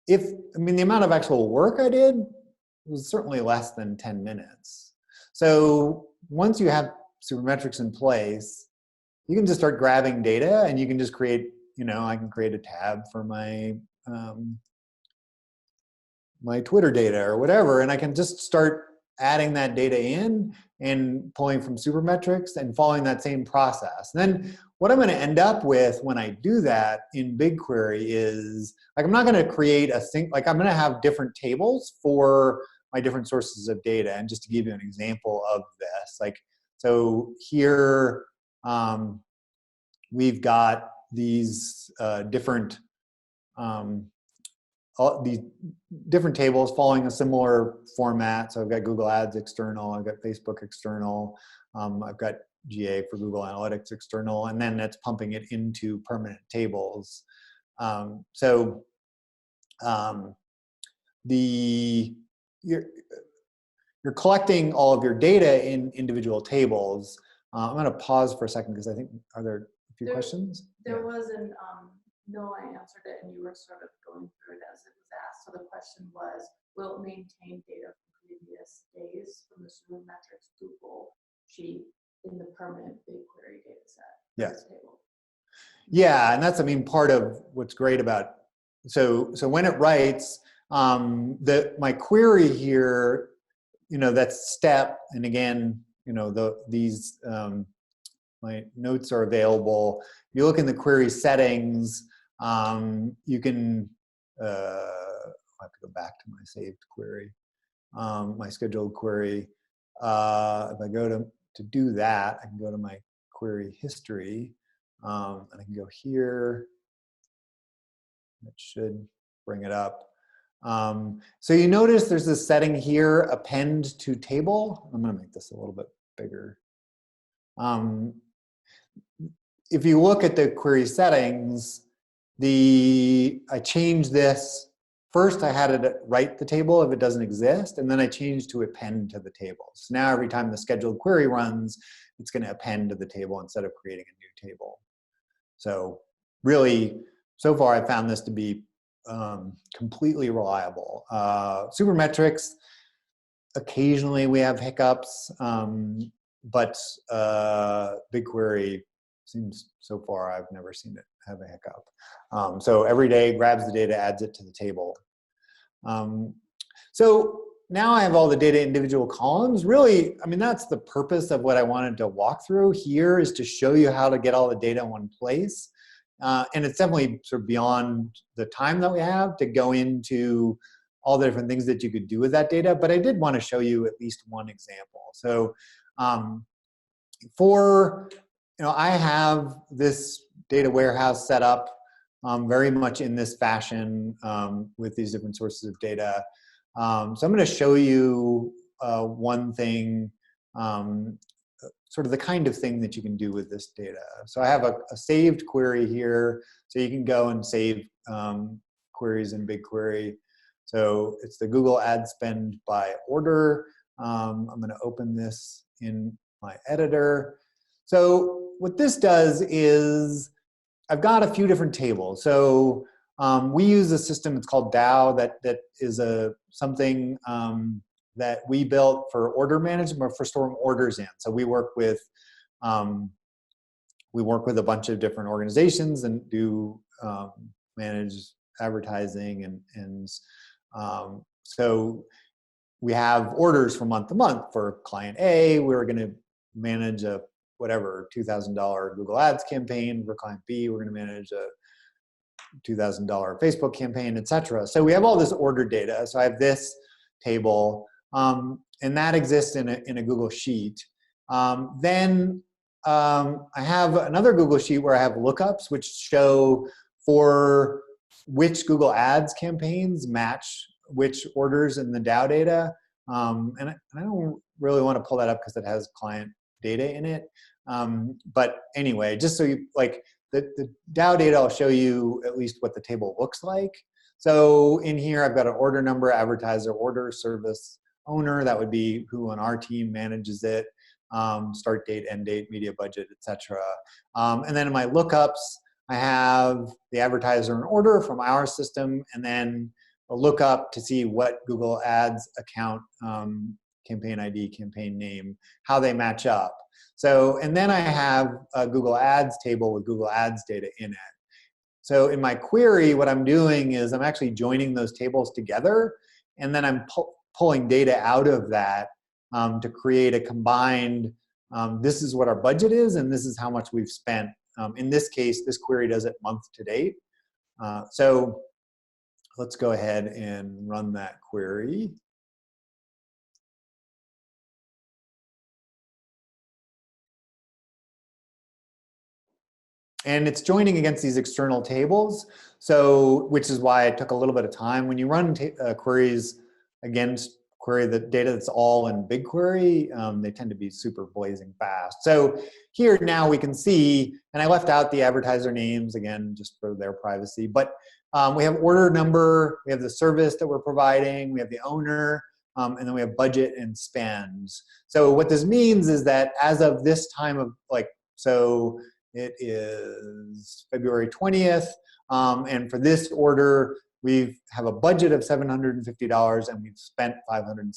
I mean, the amount of actual work I did was certainly less than 10 minutes. So once you have Supermetrics in place, you can just start grabbing data and you can just create, I can create a tab for my my Twitter data or whatever, and I can just start adding that data in and pulling from Supermetrics and following that same process. And then what I'm going to end up with when I do that in BigQuery is, like, I'm not going to create I'm going to have different tables for my different sources of data. And just to give you an example of this, like, so here we've got these different all these different tables following a similar format. So I've got Google Ads external, I've got Facebook external, I've got GA for Google Analytics external, and then it's pumping it into permanent tables. You're collecting all of your data in individual tables. I'm going to pause for a second because I think, are there a few questions? There was an, no, I answered it and you were sort of going through it as it was asked. So the question was, will it maintain data from previous days from the Supermetrics Google sheet in the permanent BigQuery data set? Yes. Table? Yeah, and that's, I mean, part of what's great about, so when it writes, my query here, that's step, and again, these, my notes are available. You look in the query settings, you can, I'll have to go back to my saved query, my scheduled query. If I go to do that, I can go to my query history, and I can go here. It should bring it up. So you notice there's this setting here, append to table. I'm going to make this a little bit bigger. If you look at the query settings, I changed this. First, I had it write the table if it doesn't exist, and then I changed to append to the table. So now every time the scheduled query runs, it's going to append to the table instead of creating a new table. So really, so far, I found this to be completely reliable. Supermetrics, occasionally we have hiccups, but BigQuery seems, so far, I've never seen it have a hiccup. So every day, grabs the data, adds it to the table. So now I have all the data in individual columns. Really, I mean, that's the purpose of what I wanted to walk through here, is to show you how to get all the data in one place. And it's definitely sort of beyond the time that we have to go into all the different things that you could do with that data. But I did want to show you at least one example. So I have this data warehouse set up very much in this fashion with these different sources of data. So I'm going to show you one thing, sort of the kind of thing that you can do with this data. So I have a saved query here, so you can go and save queries in BigQuery. So it's the Google ad spend by order. I'm going to open this in my editor. So what this does is, I've got a few different tables. So we use a system, it's called DAO, that is something that we built for order management, or for storing orders in. So we work with a bunch of different organizations and do manage advertising, and so we have orders from month to month. For client A, we're going to manage a whatever $2,000 Google Ads campaign. For client B, we're going to manage a $2,000 Facebook campaign, etc. So we have all this order data. So I have this table, and that exists in a Google Sheet. Then I have another Google Sheet where I have lookups, which show for which Google Ads campaigns match which orders in the DAO data. And I don't really want to pull that up because it has client data in it. But anyway, just so you, like, the DAO data, I'll show you at least what the table looks like. So in here, I've got an order number, advertiser, order, service, owner. That would be who on our team manages it, start date, end date, media budget, etc. And then in my lookups, I have the advertiser and order from our system, and then a lookup to see what Google Ads account, campaign ID, campaign name, how they match up. So, and then I have a Google Ads table with Google Ads data in it. So in my query, what I'm doing is I'm actually joining those tables together, and then I'm pulling data out of that to create a combined, this is what our budget is, and this is how much we've spent. In this case, this query does it month to date. So let's go ahead and run that query. And it's joining against these external tables, so which is why it took a little bit of time. When you run queries against the data that's all in BigQuery, they tend to be super blazing fast. So here now we can see, and I left out the advertiser names again just for their privacy, but we have order number, we have the service that we're providing, we have the owner, and then we have budget and spends. So what this means is that as of this time of so it is February 20th, and for this order, we have a budget of $750 and we've spent $578.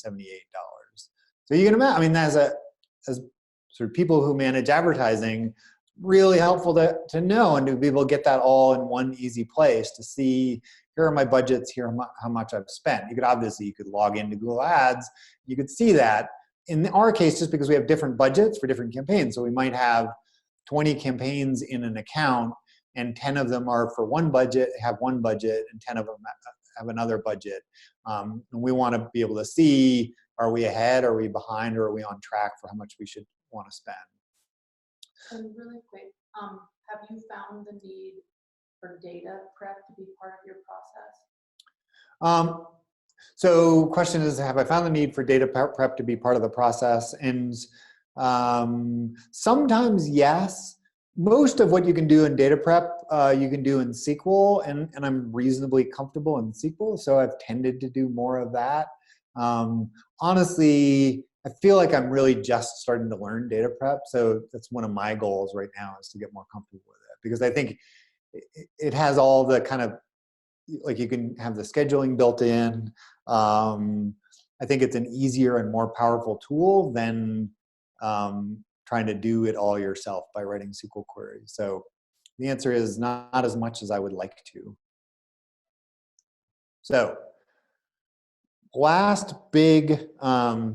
So you can imagine, I mean, as sort of people who manage advertising, really helpful to know and to be able to get that all in one easy place to see, here are my budgets, here are how much I've spent. You could log into Google Ads, you could see that. In our case, just because we have different budgets for different campaigns, so we might have 20 campaigns in an account, and 10 of them are for one budget, have one budget, and 10 of them have another budget. And we want to be able to see, are we ahead, are we behind, or are we on track for how much we should want to spend? And really quick, have you found the need for data prep to be part of your process? So question is, have I found the need for data prep to be part of the process? And sometimes yes. Most of what you can do in data prep, you can do in SQL, and I'm reasonably comfortable in SQL, so I've tended to do more of that. Honestly, I feel like I'm really just starting to learn data prep, so that's one of my goals right now, is to get more comfortable with it, because I think it has all the kind of, like, you can have the scheduling built in. I think it's an easier and more powerful tool than trying to do it all yourself by writing SQL queries. So the answer is not as much as I would like to. So last big, I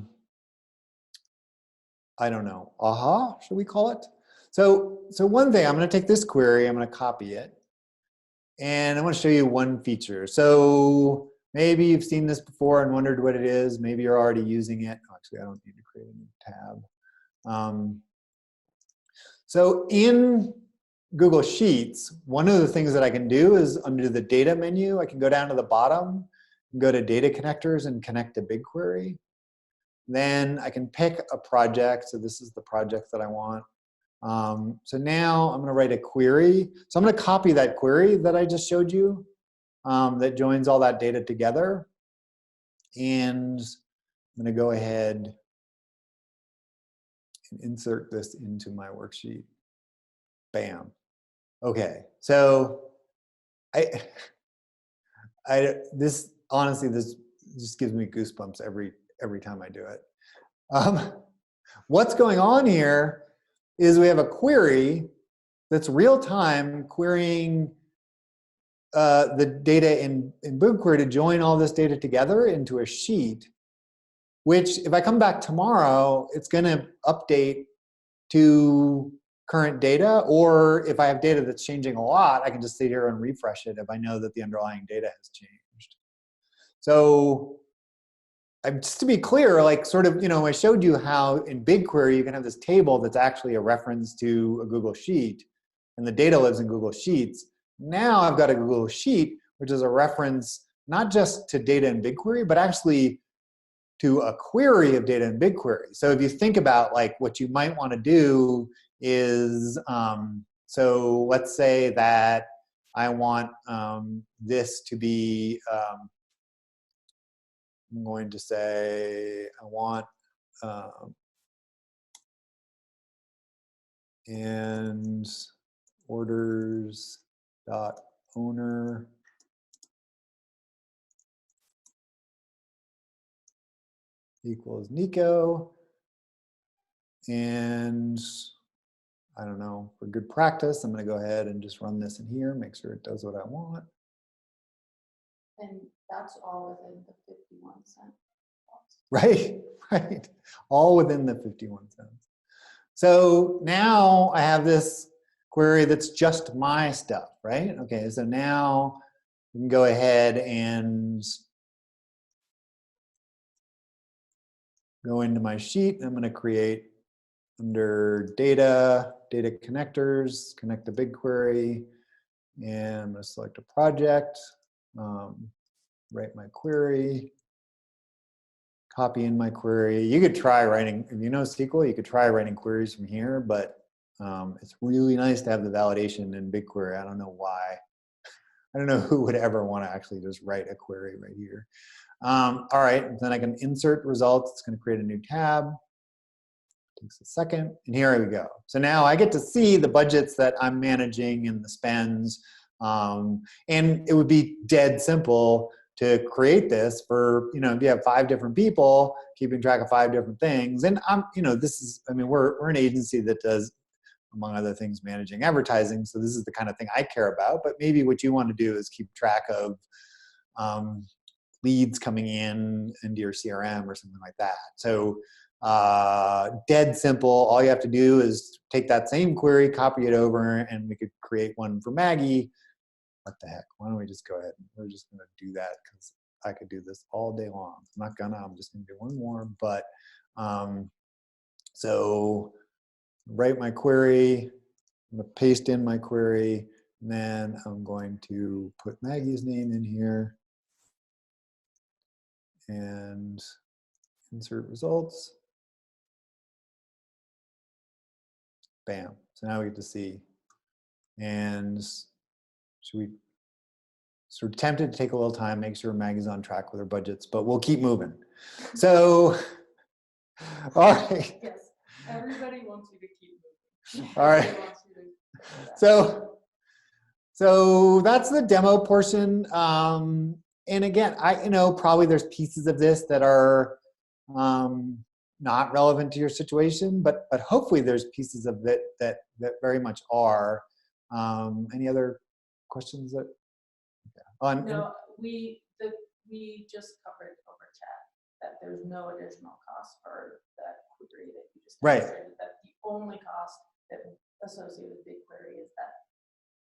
don't know, aha, should we call it? So one thing, I'm going to take this query, I'm going to copy it, and I want to show you one feature. So maybe you've seen this before and wondered what it is. Maybe you're already using it. Actually, I don't need to create a new tab. So in Google Sheets, one of the things that I can do is under the data menu, I can go down to the bottom, go to data connectors and connect to BigQuery. Then I can pick a project. So this is the project that I want. So now I'm going to write a query. So I'm going to copy that query that I just showed you that joins all that data together. And I'm going to go ahead and insert this into my worksheet. Bam. Okay. So this honestly, this just gives me goosebumps every time I do it. What's going on here is we have a query that's real time querying the data in BigQuery to join all this data together into a sheet, which if I come back tomorrow, it's going to update to current data, or if I have data that's changing a lot, I can just sit here and refresh it if I know that the underlying data has changed. So just to be clear, like sort of, I showed you how in BigQuery you can have this table that's actually a reference to a Google Sheet, and the data lives in Google Sheets. Now I've got a Google Sheet, which is a reference not just to data in BigQuery, but actually to a query of data in BigQuery. So if you think about like what you might want to do is, so let's say that I want this to be, I'm going to say I want and orders dot owner equals Nico. And I don't know, for good practice, I'm going to go ahead and just run this in here, make sure it does what I want. And that's all within the 51 cent. Right, right. All within the 51 cents. So now I have this query that's just my stuff, right? Okay, so now we can go ahead and go into my sheet. I'm going to create under data connectors, connect to BigQuery, and I'm going to select a project, write my query, copy in my query. You could try writing, if you know SQL, you could try writing queries from here, but it's really nice to have the validation in BigQuery. I don't know why. I don't know who would ever want to actually just write a query right here. All right, then I can insert results. It's going to create a new tab. Takes a second, and here we go. So now I get to see the budgets that I'm managing and the spends, and it would be dead simple to create this for, if you have 5 different people keeping track of 5 different things. And this is, we're an agency that does, among other things, managing advertising. So this is the kind of thing I care about. But maybe what you want to do is keep track of leads coming in into your CRM or something like that. So dead simple. All you have to do is take that same query, copy it over, and we could create one for Maggie. What the heck? Why don't we just go ahead? We're just going to do that because I could do this all day long. I'm not gonna. I'm just going to do one more. But so write my query. I'm going to paste in my query, and then I'm going to put Maggie's name in here and insert results. Bam. So now we get to see. And should we sort of tempted to take a little time, make sure Maggie's on track with her budgets, but we'll keep moving. So, all right. Yes, everybody wants you to keep moving. All right. Everybody wants you to- So that's the demo portion. And again, probably there's pieces of this that are not relevant to your situation, but hopefully there's pieces of it that very much are. Any other questions that? Yeah. No, we just covered over chat that there's no additional cost for that query that you just Right. demonstrated, that the only cost that associated with BigQuery is that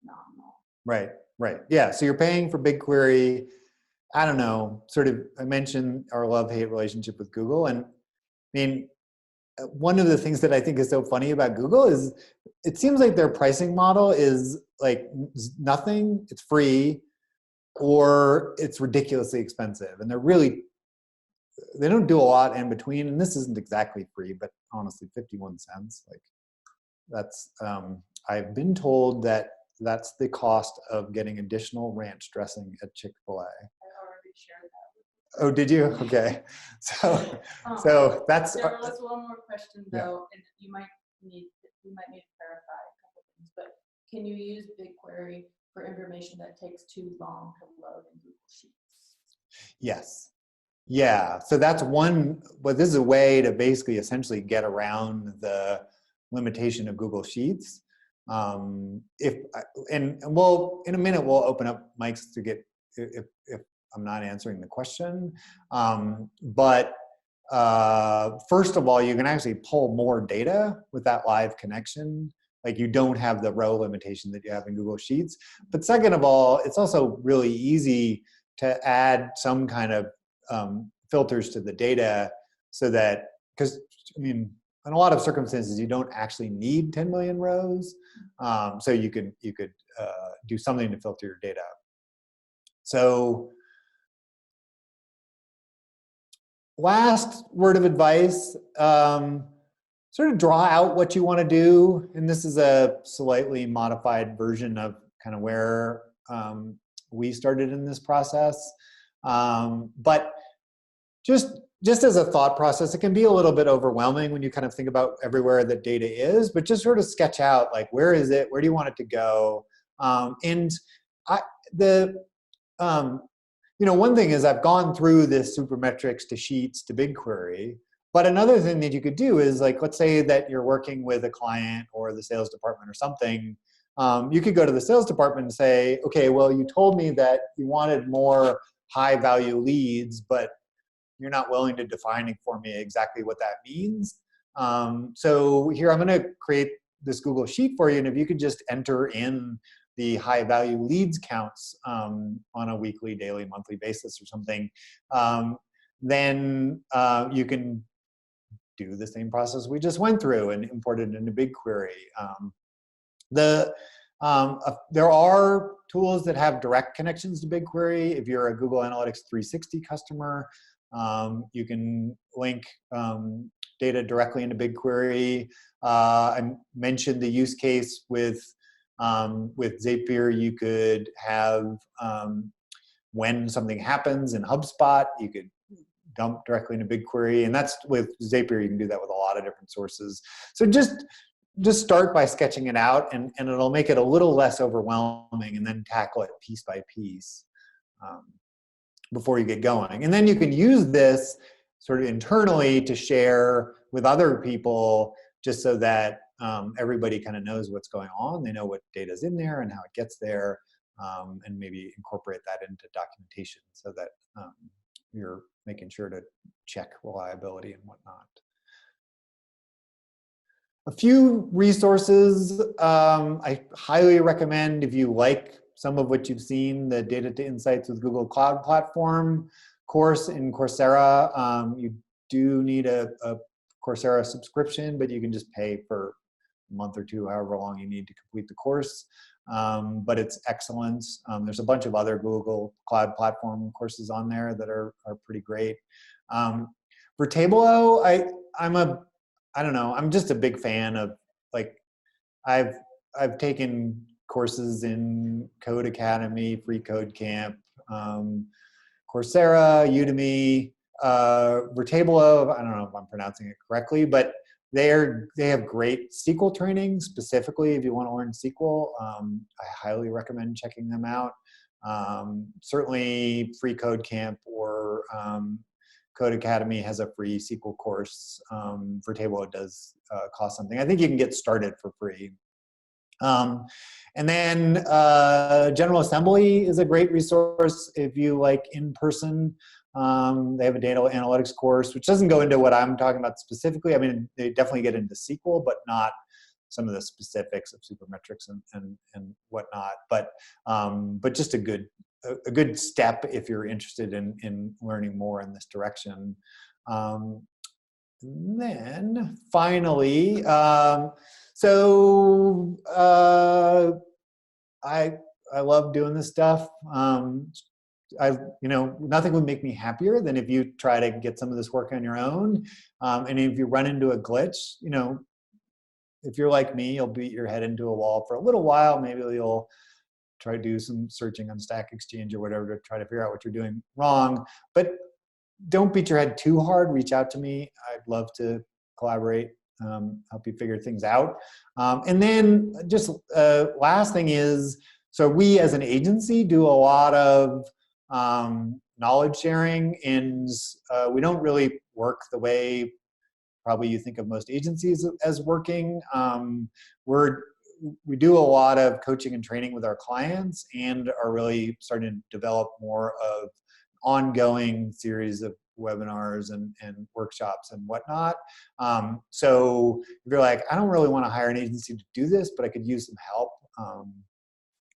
nominal. Right, right. Yeah, so you're paying for BigQuery. I don't know, I mentioned our love-hate relationship with Google. And one of the things that I think is so funny about Google is it seems like their pricing model is like nothing, it's free, or it's ridiculously expensive. And they don't do a lot in between. And this isn't exactly free, but honestly, 51 cents. Like that's, I've been told that that's the cost of getting additional ranch dressing at Chick-fil-A. I already shared that. Oh, did you? Okay. So that's. There was one more question Yeah. though, and you might need to clarify a couple things. But can you use BigQuery for information that takes too long to load in Google Sheets? Yes. Yeah. So that's one. But this is a way to basically essentially get around the limitation of Google Sheets. And we'll in a minute we'll open up mics to get if I'm not answering the question. But first of all, you can actually pull more data with that live connection. Like you don't have the row limitation that you have in Google Sheets. But second of all, it's also really easy to add some kind of filters to the data so that, because in a lot of circumstances, you don't actually need 10 million rows. So you could do something to filter your data. So last word of advice, sort of draw out what you want to do. And this is a slightly modified version of kind of where we started in this process. But just as a thought process, it can be a little bit overwhelming when you kind of think about everywhere that data is, but just sort of sketch out like, where is it? Where do you want it to go? one thing is I've gone through this Supermetrics to Sheets to BigQuery, but another thing that you could do is, like, let's say that you're working with a client or the sales department or something. You could go to the sales department and say, okay, well, you told me that you wanted more high value leads, but you're not willing to define for me exactly what that means. So here, I'm going to create this Google Sheet for you, and if you could just enter in the high value leads counts on a weekly, daily, monthly basis or something, then you can do the same process we just went through and import it into BigQuery. There are tools that have direct connections to BigQuery. If you're a Google Analytics 360 customer, you can link data directly into BigQuery. I mentioned the use case with Zapier. You could have when something happens in HubSpot, you could dump directly into BigQuery, and that's with Zapier. You can do that with a lot of different sources. So just start by sketching it out, and it'll make it a little less overwhelming, and then tackle it piece by piece before you get going. And then you can use this sort of internally to share with other people, just so that everybody kind of knows what's going on. They know what data's in there and how it gets there, and maybe incorporate that into documentation so that you're making sure to check reliability and whatnot. A few resources I highly recommend if you like some of what you've seen, the Data to Insights with Google Cloud Platform course in Coursera. You do need a Coursera subscription, but you can just pay for a month or two, however long you need to complete the course. But it's excellent. There's a bunch of other Google Cloud Platform courses on there that are pretty great. For Tableau, I don't know, I'm just a big fan of, like, I've taken courses in Code Academy, Free Code Camp, Coursera, Udemy, Tableau. I don't know if I'm pronouncing it correctly, but they have great SQL training, specifically if you want to learn SQL. I highly recommend checking them out. Certainly Free Code Camp or Code Academy has a free SQL course. For Tableau, it does cost something. I think you can get started for free. And then General Assembly is a great resource if you like in-person. They have a data analytics course, which doesn't go into what I'm talking about specifically. I mean, they definitely get into SQL, but not some of the specifics of Supermetrics and whatnot. But just a good step if you're interested in learning more in this direction. Then finally, so I love doing this stuff. Nothing would make me happier than if you try to get some of this work on your own. And if you run into a glitch, if you're like me, you'll beat your head into a wall for a little while. Maybe you'll try to do some searching on Stack Exchange or whatever to try to figure out what you're doing wrong. But don't beat your head too hard. Reach out to me. I'd love to collaborate, help you figure things out. And then just last thing is, so we as an agency do a lot of knowledge sharing, and we don't really work the way probably you think of most agencies as working. We do a lot of coaching and training with our clients, and are really starting to develop more of ongoing series of webinars and workshops and whatnot. So if you're like, I don't really want to hire an agency to do this, but I could use some help,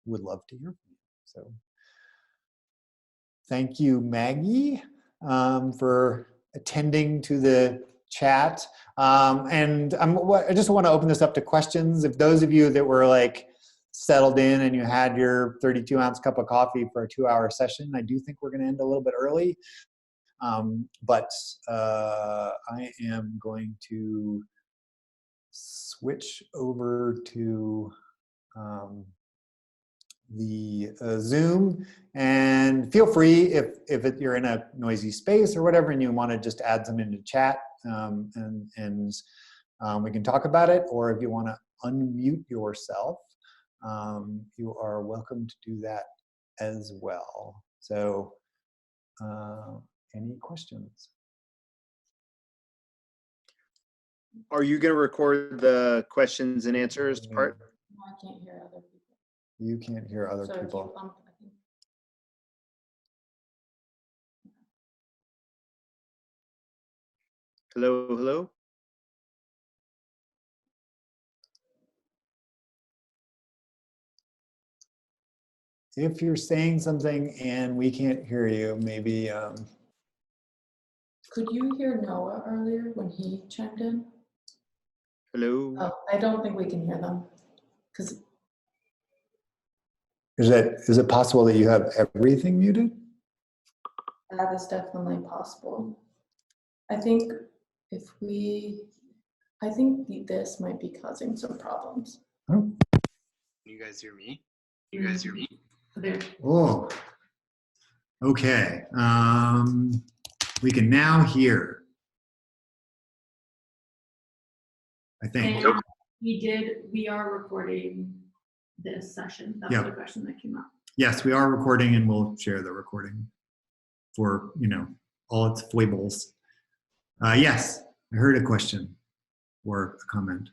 would love to hear from you. So thank you, Maggie, for attending to the chat. And I just want to open this up to questions. If those of you that were like settled in and you had your 32-ounce cup of coffee for a 2-hour session, I do think we're going to end a little bit early. But I am going to switch over to the Zoom, and feel free if you're in a noisy space or whatever and you want to just add them into chat, and we can talk about it, or if you want to unmute yourself, you are welcome to do that as well. So Any questions? Are you going to record the questions and answers part? No, I can't hear other people. You can't hear other So if you people. I think Hello, hello? If you're saying something and we can't hear you, maybe, could you hear Noah earlier when he chimed in? Hello? Oh, I don't think we can hear them because is it possible that you have everything muted? that is definitely possible. I think I think this might be causing some problems. Oh. Can you guys hear me? You guys hear me? There. Oh. Okay. We can now hear. I think. And we are recording this session. That's Yep. the question that came up. Yes, we are recording, and we'll share the recording for, all its foibles. Yes, I heard a question or a comment.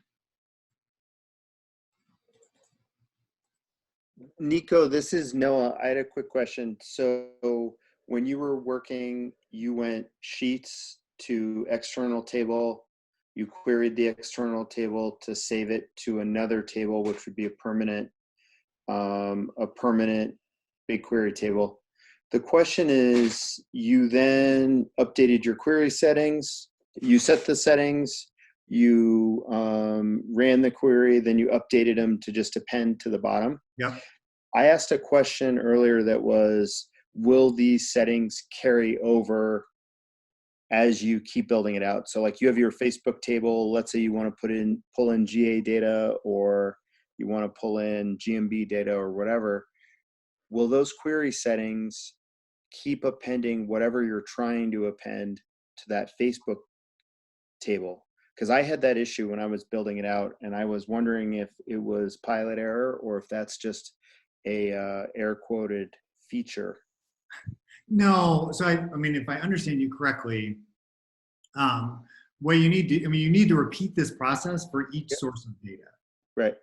Nico, this is Noah. I had a quick question. So when you were working, you went sheets to external table, you queried the external table to save it to another table, which would be a permanent BigQuery table. The question is, you then updated your query settings, you set the settings, you ran the query, then you updated them to just append to the bottom. Yep. I asked a question earlier that was, will these settings carry over as you keep building it out? So like you have your Facebook table, let's say you want to pull in GA data, or you want to pull in GMB data or whatever. Will those query settings keep appending whatever you're trying to append to that Facebook table? Because I had that issue when I was building it out, and I was wondering if it was pilot error or if that's just a air quoted feature. No, so I mean, if I understand you correctly, what you need to, you need to repeat this process for each source of data. Right.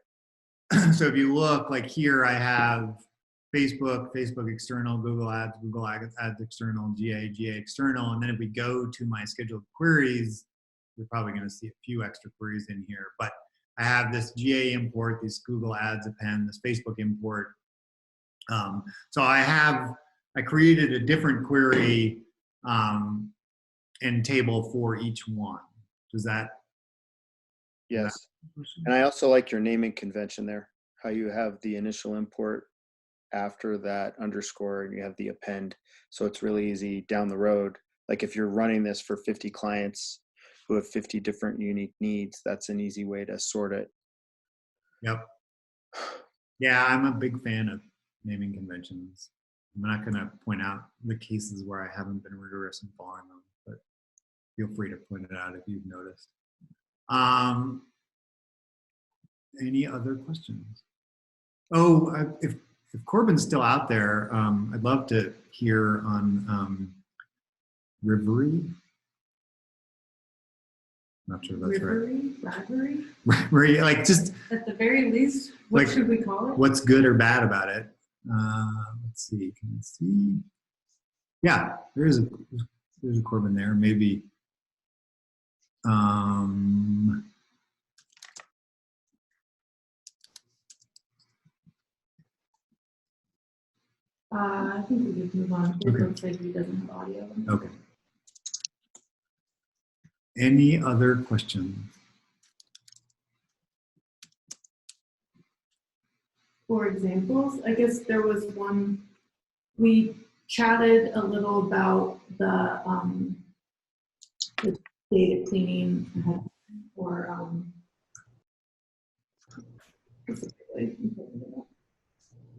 So if you look, like here, I have Facebook external, Google Ads external, GA external. And then if we go to my scheduled queries, you're probably going to see a few extra queries in here. But I have this GA import, this Google Ads append, this Facebook import. So I created a different query and table for each one. Does that? Yes. And I also like your naming convention there, how you have the initial import after that underscore and you have the append. So it's really easy down the road. Like if you're running this for 50 clients who have 50 different unique needs, that's an easy way to sort it. Yep. Yeah, I'm a big fan of naming conventions. I'm not going to point out the cases where I haven't been rigorous in following them, but feel free to point it out if you've noticed. Any other questions? Oh, if Corbin's still out there, I'd love to hear on Rivery. Not sure that's Rivery? right. Rivery, like just At the very least, what like, should we call it? What's good or bad about it? Let's see. Can you see? Yeah, there's a Corbin there. Maybe. I think we could move on. It Okay. looks like he doesn't have audio. Okay. Any other questions? For examples, I guess there was one, we chatted a little about the data cleaning or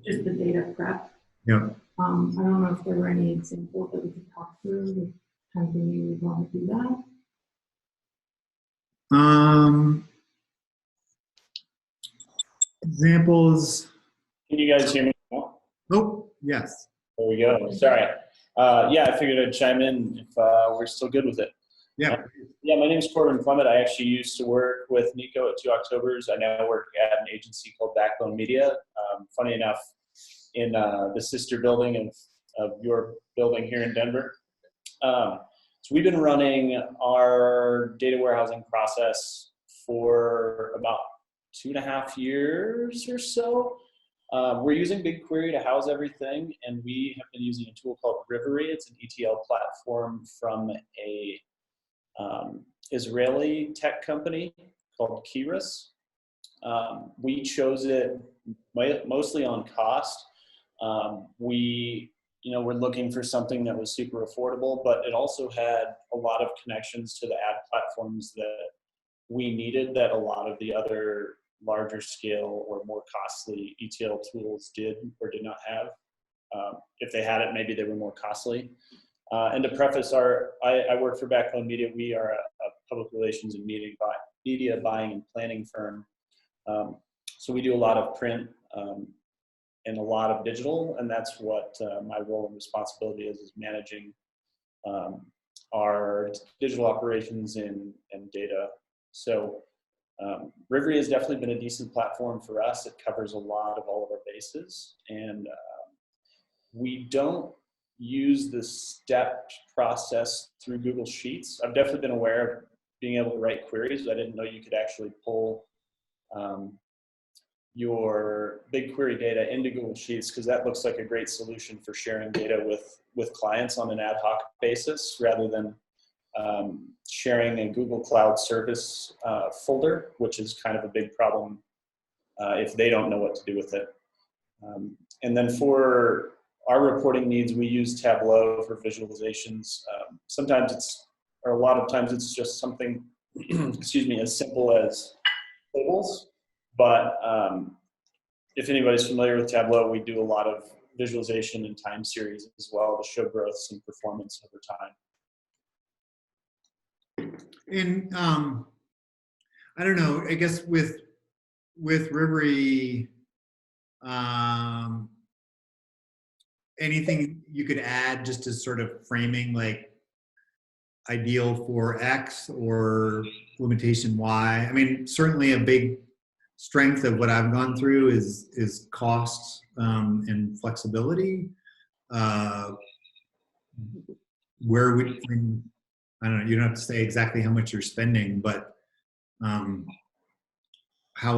just the data prep. Yep. I don't know if there were any examples that we could talk through with something you would want to do that. Examples. Can you guys hear me now? Oh, yes. There we go. Sorry. Yeah, I figured I'd chime in if we're still good with it. Yeah. Yeah, my name is Corbin Clement. I actually used to work with Nico at 2 Octobers. I now work at an agency called Backbone Media. Funny enough, in the sister building of your building here in Denver. So we've been running our data warehousing process for about 2.5 years or so. We're using BigQuery to house everything, and we have been using a tool called Rivery. It's an ETL platform from a Israeli tech company called Kiris. We chose it mostly on cost. We're looking for something that was super affordable, but it also had a lot of connections to the ad platforms that we needed that a lot of the other larger scale or more costly ETL tools did or did not have. If they had it, maybe they were more costly. And to preface, I work for Backbone Media. We are a public relations and media buying and planning firm. So we do a lot of print and a lot of digital, and that's what my role and responsibility is managing our digital operations and data. So Rivery has definitely been a decent platform for us. It covers a lot of all of our bases, and we don't use the stepped process through Google Sheets. I've definitely been aware of being able to write queries. I didn't know you could actually pull your BigQuery data into Google Sheets, because that looks like a great solution for sharing data with clients on an ad hoc basis rather than sharing a Google Cloud Service folder, which is kind of a big problem if they don't know what to do with it. And then for our reporting needs, we use Tableau for visualizations. A lot of times it's just something, excuse me, as simple as tables. But if anybody's familiar with Tableau, we do a lot of visualization and time series as well to show growths and performance over time. And I don't know, I guess with Rivery, anything you could add just as sort of framing, like ideal for X or limitation Y? I mean, certainly a big strength of what I've gone through is cost and flexibility. Where would, I don't know, you don't have to say exactly how much you're spending, but how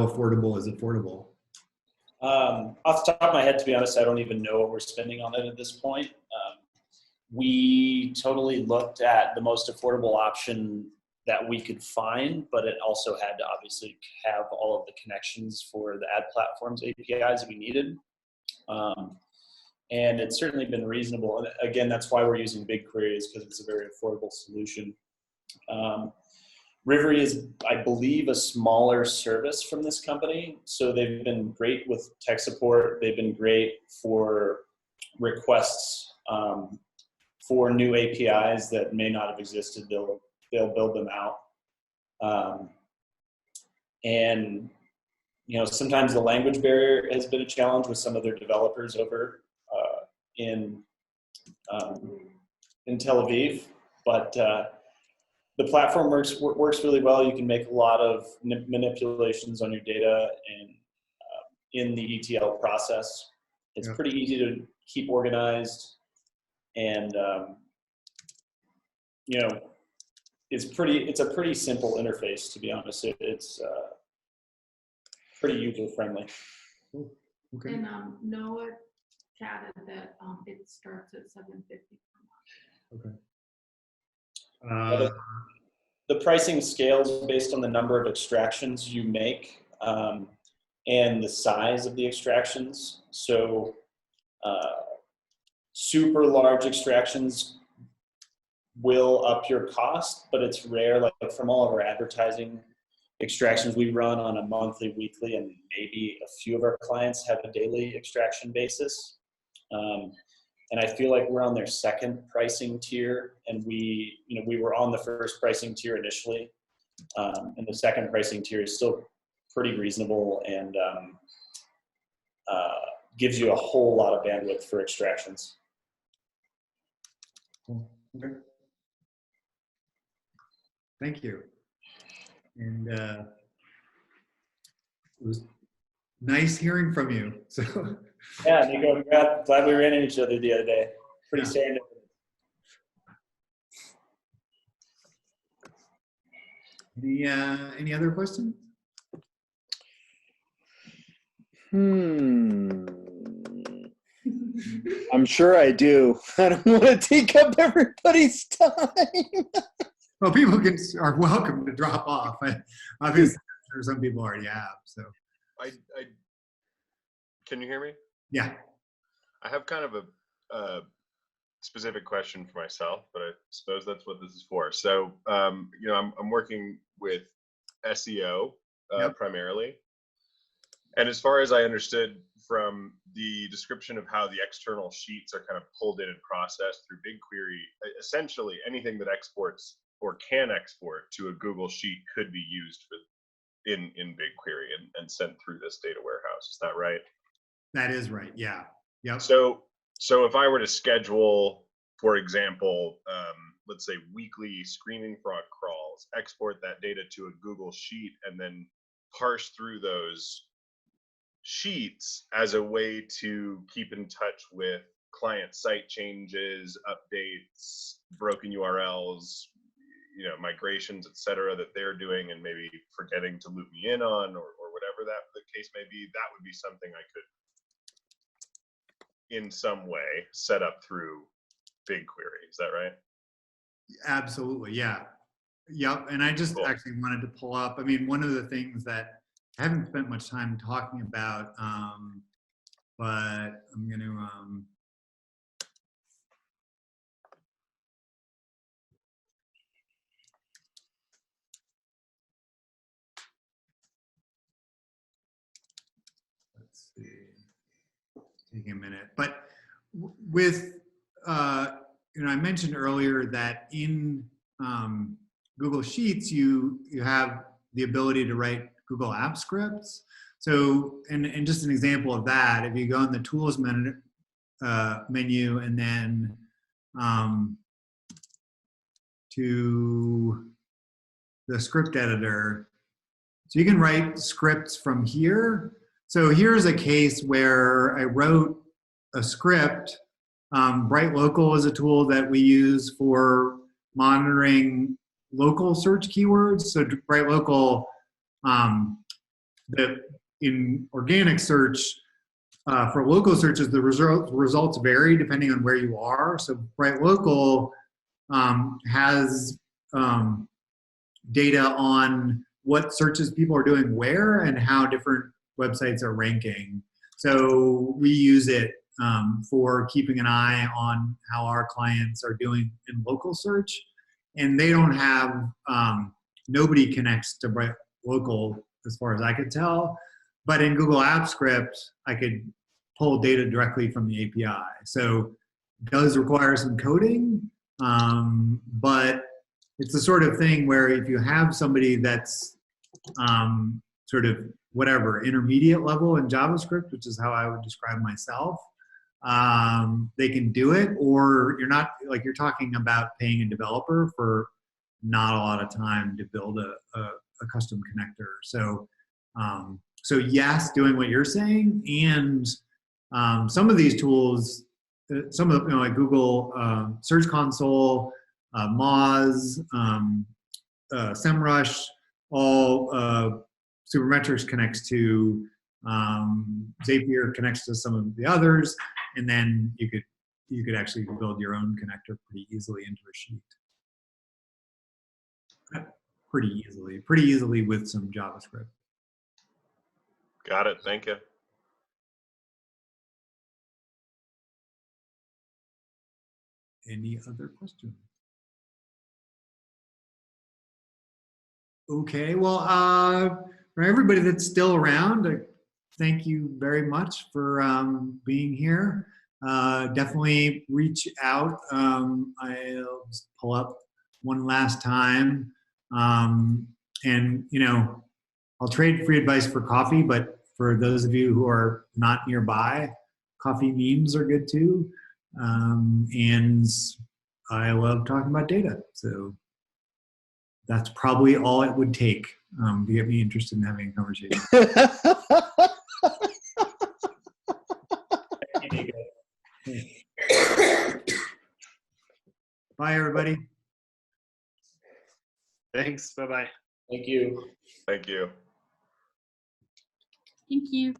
affordable is affordable? Off the top of my head, to be honest, I don't even know what we're spending on it at this point. We totally looked at the most affordable option that we could find, but it also had to obviously have all of the connections for the ad platforms APIs that we needed. And it's certainly been reasonable. And again, that's why we're using BigQuery, is because it's a very affordable solution. Rivery is, I believe, a smaller service from this company. So they've been great with tech support. They've been great for requests for new APIs that may not have existed. They'll build them out. And sometimes the language barrier has been a challenge with some of their developers over in Tel Aviv, but the platform works really well. You can make a lot of manipulations on your data and in the ETL process. It's pretty easy to keep organized, and it's a pretty simple interface, to be honest. It's pretty user friendly. Okay. And Noah chatted that it starts at $750 per month. Okay. The pricing scales based on the number of extractions you make and the size of the extractions. So super large extractions will up your cost, but it's rare. Like from all of our advertising extractions we run on a monthly, weekly, and maybe a few of our clients have a daily extraction basis. And I feel like we're on their second pricing tier, and we were on the first pricing tier initially, and the second pricing tier is still pretty reasonable and gives you a whole lot of bandwidth for extractions. Cool. Okay. Thank you. And it was nice hearing from you. So Yeah, Nico, glad we ran into each other the other day. Pretty standard. any other questions? I'm sure I do. I don't want to take up everybody's time. Well, people are welcome to drop off. Obviously, I'm sure some people already have. So, Can you hear me? yeah. I have kind of a specific question for myself, but I suppose that's what this is for. So, you know, I'm working with SEO Yep. primarily. And as far as I understood from the description of how the external sheets are kind of pulled in and processed through BigQuery, essentially anything that exports or can export to a Google Sheet could be used in BigQuery and sent through this data warehouse. Is that right? That is right. Yeah. Yep. So if I were to schedule, for example, let's say weekly screening fraud crawls, export that data to a Google Sheet, and then parse through those sheets as a way to keep in touch with client site changes, updates, broken URLs, you know, migrations, et cetera, that they're doing and maybe forgetting to loop me in on, or whatever that the case may be, that would be something I could in some way set up through BigQuery. Is that right? Absolutely. Yeah. Yep. And I just Cool. actually wanted to pull up. I mean, one of the things that I haven't spent much time talking about, but I'm going to, let's see, taking a minute, but with, you know, I mentioned earlier that in Google Sheets, you have the ability to write Google Apps scripts. So, and just an example of that, if you go in the Tools menu and then to the script editor, so you can write scripts from here. So here's a case where I wrote a script. Bright Local is a tool that we use for monitoring local search keywords. So Bright Local, in organic search, for local searches, the results vary depending on where you are. So Bright Local has data on what searches people are doing where and how different websites are ranking. So we use it for keeping an eye on how our clients are doing in local search. And they don't have, nobody connects to Bright Local as far as I could tell. But in Google Apps Script, I could pull data directly from the API. So it does require some coding, but it's the sort of thing where if you have somebody that's sort of whatever, intermediate level in JavaScript, which is how I would describe myself, they can do it, or you're not, like you're talking about paying a developer for not a lot of time to build a custom connector. So, so yes, doing what you're saying, and some of these tools, some of the, you know, like Google Search Console, Moz, SEMrush, all Supermetrics connects to, Zapier connects to some of the others, and then you could actually build your own connector pretty easily into a sheet. Pretty easily with some JavaScript. Got it. Thank you. Any other questions? Okay, well, for everybody that's still around, thank you very much for being here. Definitely reach out. I'll just pull up one last time. And, you know, I'll trade free advice for coffee, but for those of you who are not nearby, coffee memes are good too. And I love talking about data. So that's probably all it would take to get me interested in having a conversation. Bye, everybody. Thanks. Bye-bye. Thank you. Thank you. Thank you.